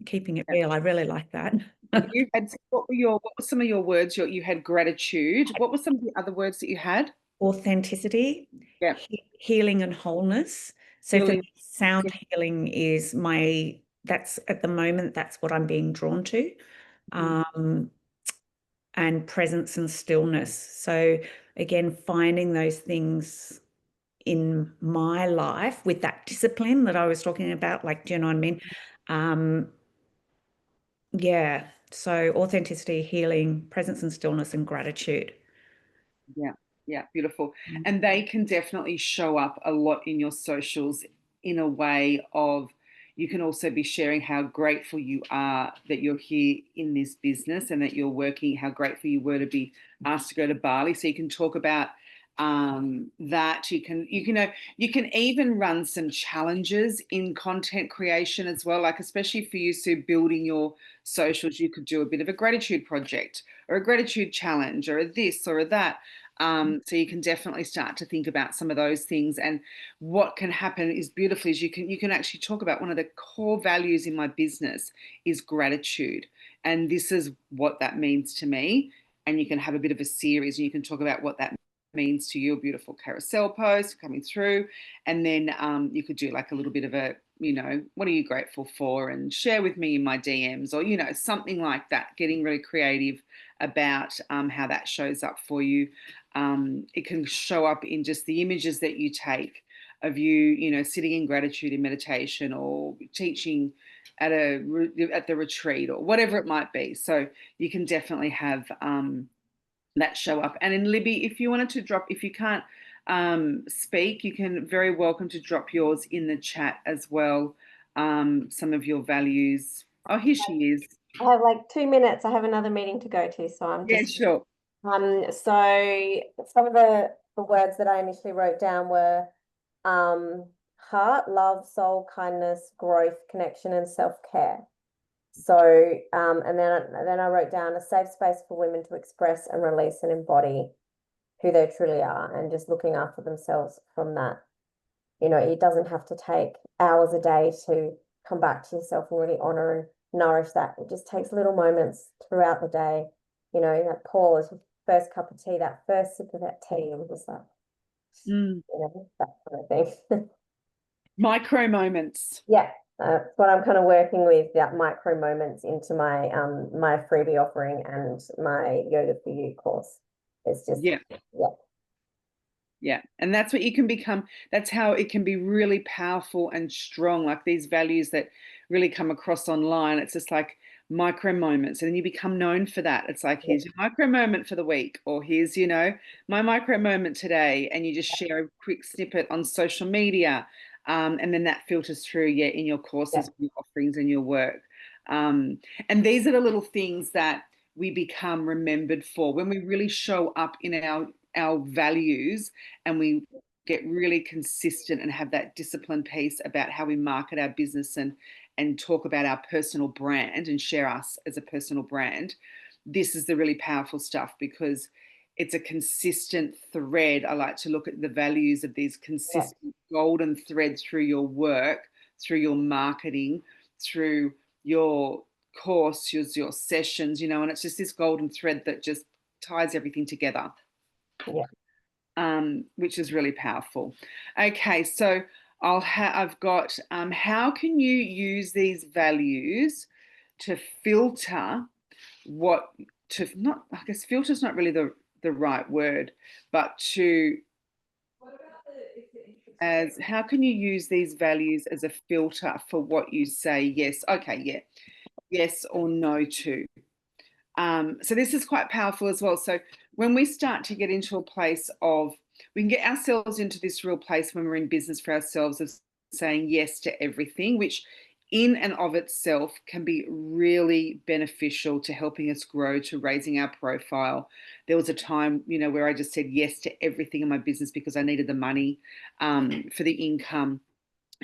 keeping it real. I really like that. You had, what were some of your words? You had gratitude. What were some of the other words that you had? Authenticity, Yeah, healing and wholeness. So for healing. me, sound healing is that's at the moment, that's what I'm being drawn to. And presence and stillness. So again, finding those things in my life with that discipline that I was talking about, like, do you know what I mean? Yeah. So authenticity, healing, presence and stillness, and gratitude. Yeah, yeah, beautiful. And they can definitely show up a lot in your socials in a way of, you can also be sharing how grateful you are that you're here in this business and that you're working, how grateful you were to be asked to go to Bali. So you can talk about that. You can even run some challenges in content creation as well. Like, especially for you, Sue, building your socials, you could do a bit of a gratitude project or a gratitude challenge or a this or a that. So you can definitely start to think about some of those things. And what can happen is beautifully is you can actually talk about one of the core values in my business is gratitude. And this is what that means to me. And you can have a bit of a series and you can talk about what that means to you, a beautiful carousel post coming through. And then you could do like a little bit of a, you know, what are you grateful for? And share with me in my DMs or, you know, something like that, getting really creative about how that shows up for you. It can show up in just the images that you take of you, you know, sitting in gratitude in meditation or teaching at the retreat or whatever it might be. So you can definitely have that show up. And in Libby, if you wanted to drop, if you can't speak, you can very welcome to drop yours in the chat as well. Some of your values. Oh, here she is. I have like 2 minutes. I have another meeting to go to, so I'm Yeah, just sure. so some of the words that I initially wrote down were heart, love, soul, kindness, growth, connection, and self-care. So and then I wrote down a safe space for women to express and release and embody. who they truly are and just looking after themselves from that. You know, it doesn't have to take hours a day to come back to yourself and really honor and nourish that. It just takes little moments throughout the day. You know, that pause, first cup of tea, that first sip of that tea, and just like, you know, that kind of thing. Micro moments. Yeah, that's what I'm kind of working with, that micro moments into my my freebie offering and my Yoga for You course. It's just Yeah. yeah. Yeah. And that's what you can become. That's how it can be really powerful and strong, like these values that really come across online. It's just like micro moments. And then you become known for that. It's like, here's your micro moment for the week, or here's, you know, my micro moment today. And you just share a quick snippet on social media. And then that filters through, yeah, in your courses, your offerings, and your work. And these are the little things that we become remembered for when we really show up in our values, and we get really consistent and have that discipline piece about how we market our business and talk about our personal brand and share us as a personal brand. This is the really powerful stuff, because it's a consistent thread. I like to look at the values of these consistent golden threads through your work, through your marketing, through your course, your sessions, you know, and it's just this golden thread that just ties everything together. Yeah. Which is really powerful. Okay, so I've got how can you use these values to filter what to not, I guess filter's not really the right word, but to as how can you use these values as a filter for what you say yes, okay, yeah, yes or no to. So this is quite powerful as well. So when we start to get into a place of, we can get ourselves into this real place when we're in business for ourselves of saying yes to everything, which in and of itself can be really beneficial to helping us grow, to raising our profile. There was a time, you know, where I just said yes to everything in my business because I needed the money for the income.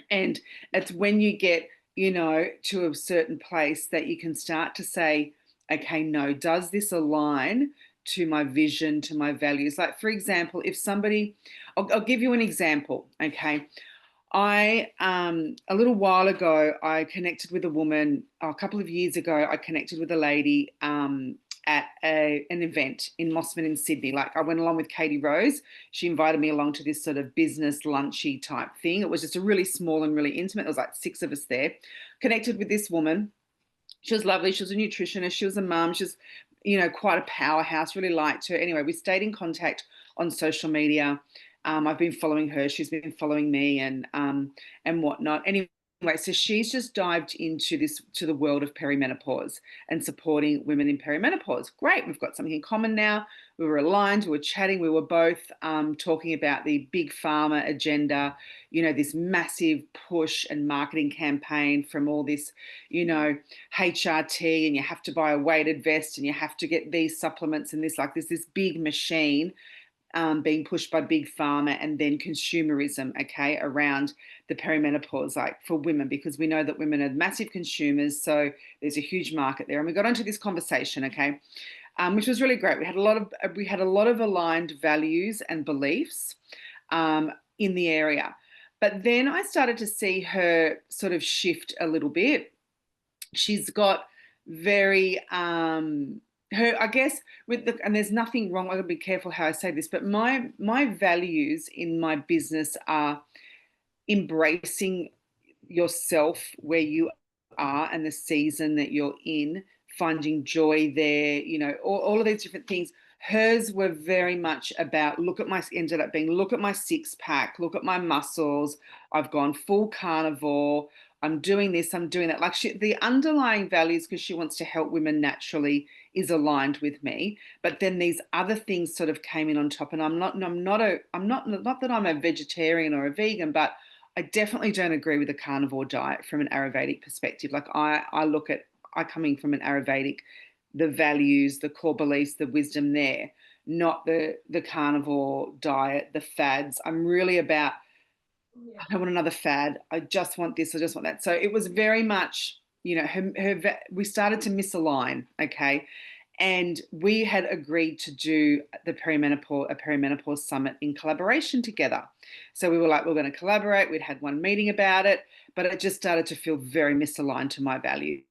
And it's when you get, you know, to a certain place that you can start to say, okay, no, does this align to my vision, to my values? Like, for example, if somebody, I'll give you an example, okay? I, a little while ago, I connected with a woman, a couple of years ago, I connected with a lady at an event in Mossman in Sydney. Like, I went along with Katie Rose. She invited me along to this sort of business lunchy type thing. It was just a really small and really intimate. There was like 6 of us there. Connected with this woman. She was lovely. She was a nutritionist. She was a mum. She was, you know, quite a powerhouse. Really liked her. Anyway, we stayed in contact on social media. I've been following her. She's been following me and whatnot. Anyway, so she's just dived into the world of perimenopause and supporting women in perimenopause. Great, we've got something in common now. We were aligned. We were chatting. We were both talking about the big pharma agenda. You know, this massive push and marketing campaign from all this, you know, HRT, and you have to buy a weighted vest, and you have to get these supplements and this, like, there's this big machine being pushed by big pharma, and then consumerism, okay, around the perimenopause, like for women, because we know that women are massive consumers. So there's a huge market there. And we got into this conversation, okay, which was really great. We had a lot of aligned values and beliefs in the area. But then I started to see her sort of shift a little bit. She's got very her, I guess, with the, and there's nothing wrong, I gotta be careful how I say this, but my values in my business are embracing yourself where you are and the season that you're in, finding joy there, you know, all of these different things. Hers were very much about ended up being, look at my 6-pack, look at my muscles. I've gone full carnivore. I'm doing this, I'm doing that. Like, the underlying values, because she wants to help women naturally, is aligned with me. But then these other things sort of came in on top. And not that I'm a vegetarian or a vegan, but I definitely don't agree with the carnivore diet from an Ayurvedic perspective. Like, I coming from an Ayurvedic, the values, the core beliefs, the wisdom there, not the carnivore diet, the fads. I'm really about, I don't want another fad. I just want this. I just want that. So it was very much, you know, we started to misalign. Okay. And we had agreed to do a perimenopause summit in collaboration together. So we were like, we're going to collaborate. We'd had one meeting about it, but it just started to feel very misaligned to my values,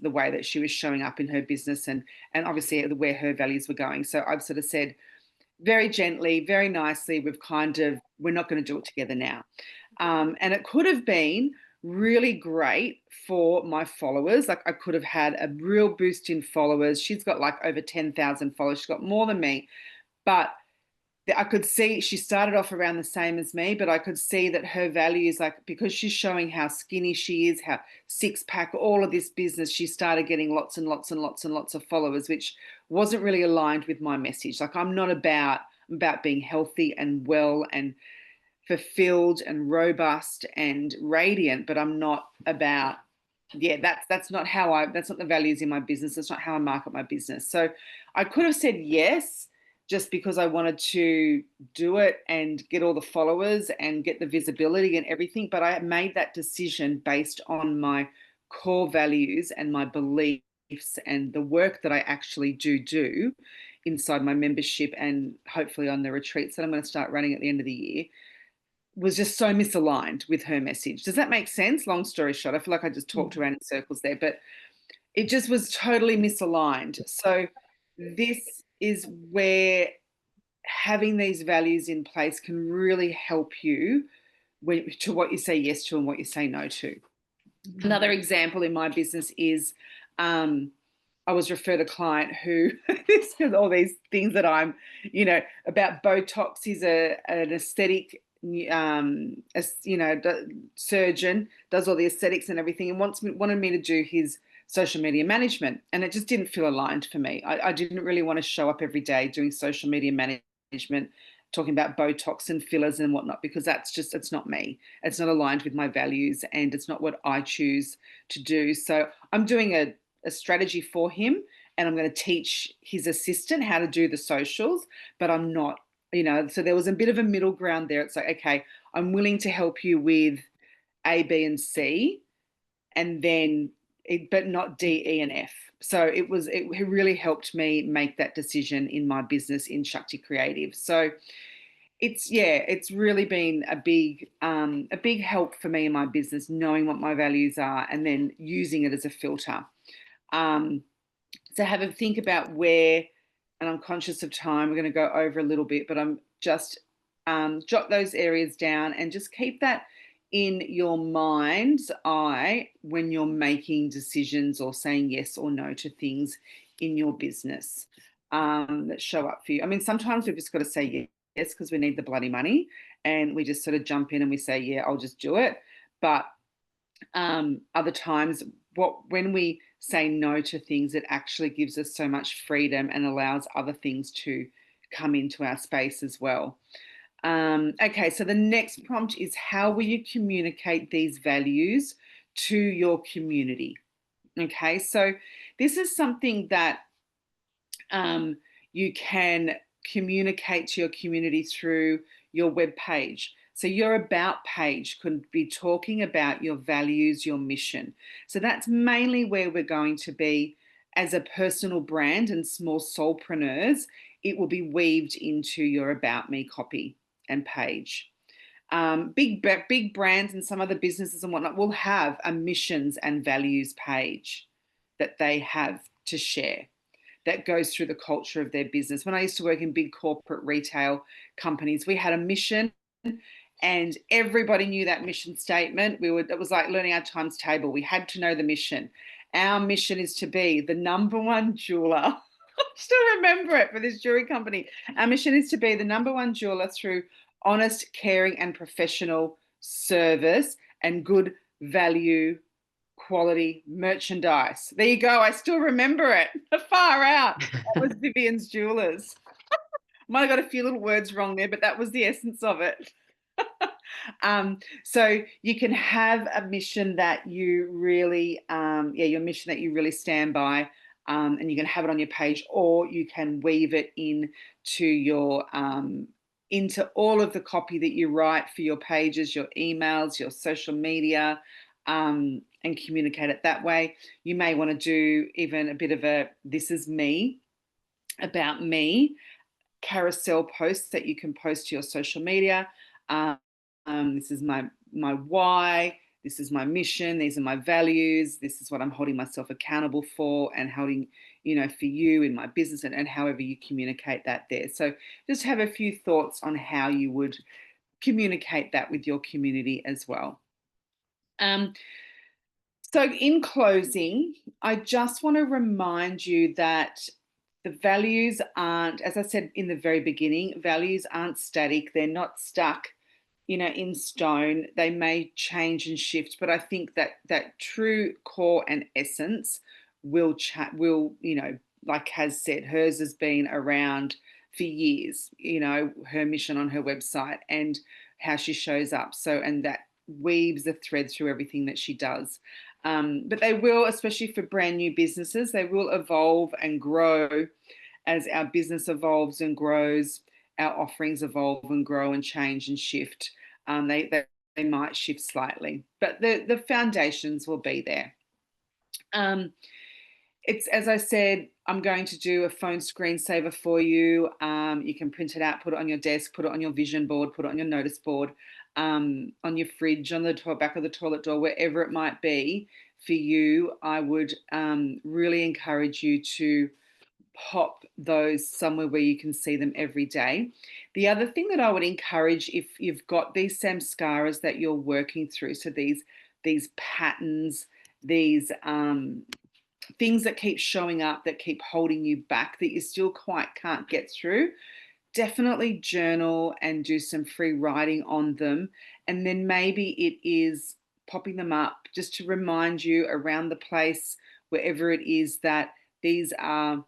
the way that she was showing up in her business and obviously where her values were going. So I've sort of said very gently, very nicely, we're not going to do it together now. And it could have been really great for my followers. Like I could have had a real boost in followers. She's got like over 10,000 followers. She's got more than me. But I could see she started off around the same as me, but I could see that her values, like because she's showing how skinny she is, how six pack, all of this business, she started getting lots and lots and lots and lots of followers, which wasn't really aligned with my message. Like I'm not about being healthy and well and fulfilled and robust and radiant, but I'm not about, that's not that's not the values in my business. That's not how I market my business. So I could have said yes, just because I wanted to do it and get all the followers and get the visibility and everything. But I made that decision based on my core values and my beliefs and the work that I actually do inside my membership and hopefully on the retreats that I'm going to start running at the end of the year, was just so misaligned with her message. Does that make sense? Long story short, I feel like I just talked around in circles there, but it just was totally misaligned. So this is where having these values in place can really help you to what you say yes to and what you say no to. Another example in my business is I was referred a client who this is all these things that I'm, about Botox. He's an aesthetic, surgeon, does all the aesthetics and everything, and wanted me to do his social media management, and it just didn't feel aligned for me. I didn't really want to show up every day doing social media management, talking about Botox and fillers and whatnot, because it's not me. It's not aligned with my values and it's not what I choose to do. So I'm doing a strategy for him and I'm going to teach his assistant how to do the socials, but I'm not, so there was a bit of a middle ground there. It's like, okay, I'm willing to help you with A, B, and C, and then but not D, E, and F. So it really helped me make that decision in my business in Shakti Creative. So it's really been a big help for me in my business, knowing what my values are and then using it as a filter. So have a think about where, and I'm conscious of time, we're going to go over a little bit, but I'm just jot those areas down and just keep that in your mind's eye when you're making decisions or saying yes or no to things in your business that show up for you. I mean, sometimes we've just got to say yes because we need the bloody money and we just sort of jump in and we say, yeah, I'll just do it. But other times when we say no to things, it actually gives us so much freedom and allows other things to come into our space as well. Okay, so the next prompt is, how will you communicate these values to your community? Okay, so this is something that you can communicate to your community through your web page. So your about page could be talking about your values, your mission. So that's mainly where we're going to be as a personal brand and small soulpreneurs. It will be weaved into your about me copy and page. Big brands and some other businesses and whatnot will have a missions and values page that they have to share that goes through the culture of their business. When I used to work in big corporate retail companies, we had a mission and everybody knew that mission statement. It was like learning our times table. We had to know the mission. Our mission is to be the #1 jeweler. I still remember it for this jewelry company. Our mission is to be the #1 jeweler through honest, caring, and professional service and good value quality merchandise. There you go. I still remember it. Far out. That was Vivian's Jewelers. Might have got a few little words wrong there, but that was the essence of it. So you can have a mission that you really, your mission that you really stand by, and you can have it on your page, or you can weave it into your into all of the copy that you write for your pages, your emails, your social media, and communicate it that way. You may want to do even a bit of a "this is me" about me carousel posts that you can post to your social media. This is my why. This is my mission. These are my values. This is what I'm holding myself accountable for, and holding, for you in my business, and however you communicate that there. So just have a few thoughts on how you would communicate that with your community as well. So in closing, I just want to remind you that the values aren't, as I said in the very beginning, values aren't static. They're not stuck, in stone. They may change and shift, but I think that true core and essence will, like Kaz said, hers has been around for years, her mission on her website and how she shows up. So, and that weaves a thread through everything that she does. But they will, especially for brand new businesses, they will evolve and grow as our business evolves and grows, our offerings evolve and grow and change and shift. They might shift slightly, but the foundations will be there. It's, as I said, I'm going to do a phone screensaver for you. You can print it out, put it on your desk, put it on your vision board, put it on your notice board, on your fridge, on the back of the toilet door, wherever it might be for you. I would really encourage you to pop those somewhere where you can see them every day. The other thing that I would encourage, if you've got these samskaras that you're working through, so these patterns, these things that keep showing up, that keep holding you back, that you still quite can't get through, definitely journal and do some free writing on them. And then maybe it is popping them up just to remind you around the place, wherever it is, that these are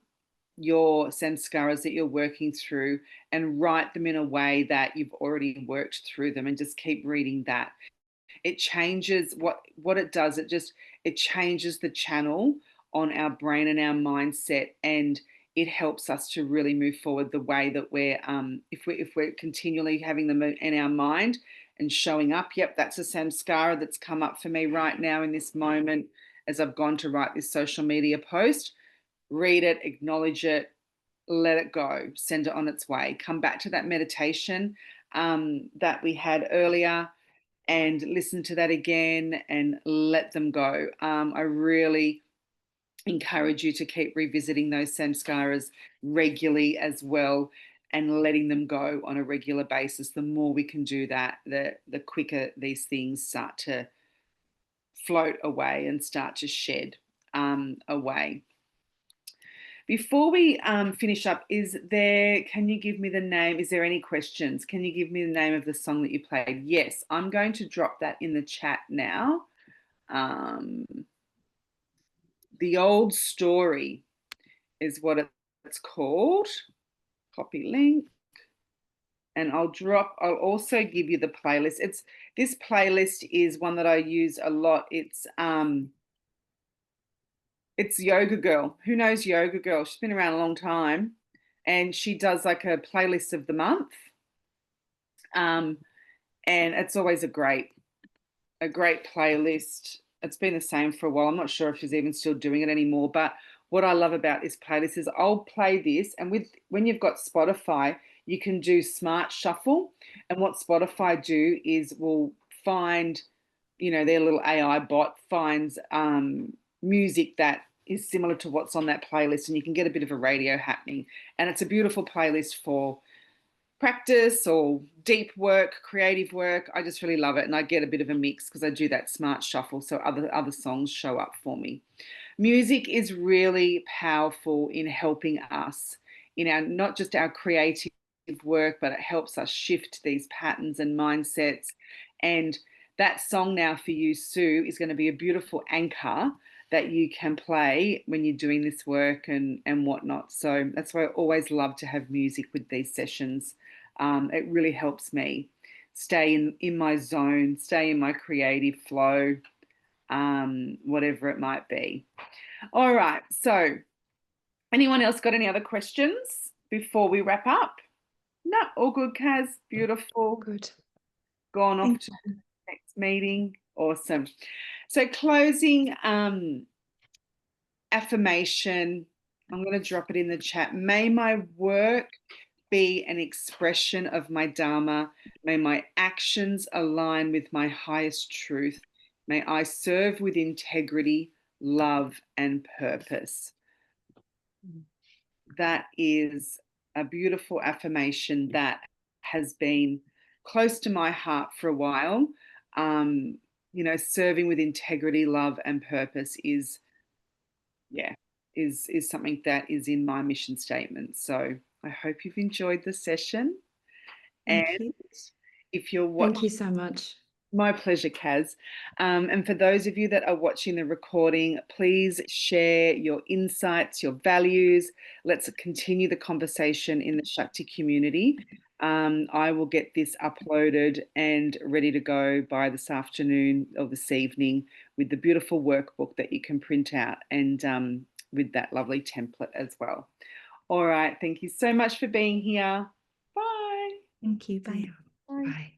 your samskaras that you're working through, and write them in a way that you've already worked through them, and just keep reading that. It changes what it does. It changes the channel on our brain and our mindset, and it helps us to really move forward the way that if we're continually having them in our mind and showing up. Yep, that's a samskara that's come up for me right now in this moment as I've gone to write this social media post. Read it, acknowledge it, let it go, send it on its way. Come back to that meditation that we had earlier and listen to that again and let them go. I really encourage you to keep revisiting those samskaras regularly as well, and letting them go on a regular basis. The more we can do that, the quicker these things start to float away and start to shed away. Before we finish up, can you give me the name? Is there any questions? Can you give me the name of the song that you played? Yes, I'm going to drop that in the chat now. The Old Story is what it's called. Copy link. And I'll also give you the playlist. This playlist is one that I use a lot. It's Yoga Girl. Who knows Yoga Girl? She's been around a long time, and she does like a playlist of the month. And it's always a great playlist. It's been the same for a while. I'm not sure if she's even still doing it anymore, but what I love about this playlist is I'll play this, and when you've got Spotify, you can do smart shuffle. And what Spotify do is will find, their little AI bot finds music that is similar to what's on that playlist, and you can get a bit of a radio happening. And it's a beautiful playlist for practice or deep work, creative work. I just really love it, and I get a bit of a mix because I do that smart shuffle, so other songs show up for me. Music is really powerful in helping us in our, not just our creative work, but it helps us shift these patterns and mindsets. And that song now for you, Sue, is going to be a beautiful anchor that you can play when you're doing this work and whatnot. So that's why I always love to have music with these sessions. It really helps me stay in my zone, stay in my creative flow, whatever it might be. All right. So anyone else got any other questions before we wrap up? No, all good, Kaz. Beautiful. Good. Gone off to the next meeting. Awesome. So closing affirmation. I'm going to drop it in the chat. May my work be an expression of my dharma. May my actions align with my highest truth. May I serve with integrity, love, and purpose. That is a beautiful affirmation that has been close to my heart for a while. You know, serving with integrity, love, and purpose is something that is in my mission statement. So I hope you've enjoyed the session. Thank And you. if you're Thank watching, you so much. my pleasure, Kaz. And for those of you that are watching the recording, please share your insights, your values. Let's continue the conversation in the Shakti community. I will get this uploaded and ready to go by this afternoon or this evening with the beautiful workbook that you can print out and with that lovely template as well. All right. Thank you so much for being here. Bye. Thank you. Bye. Bye. Bye.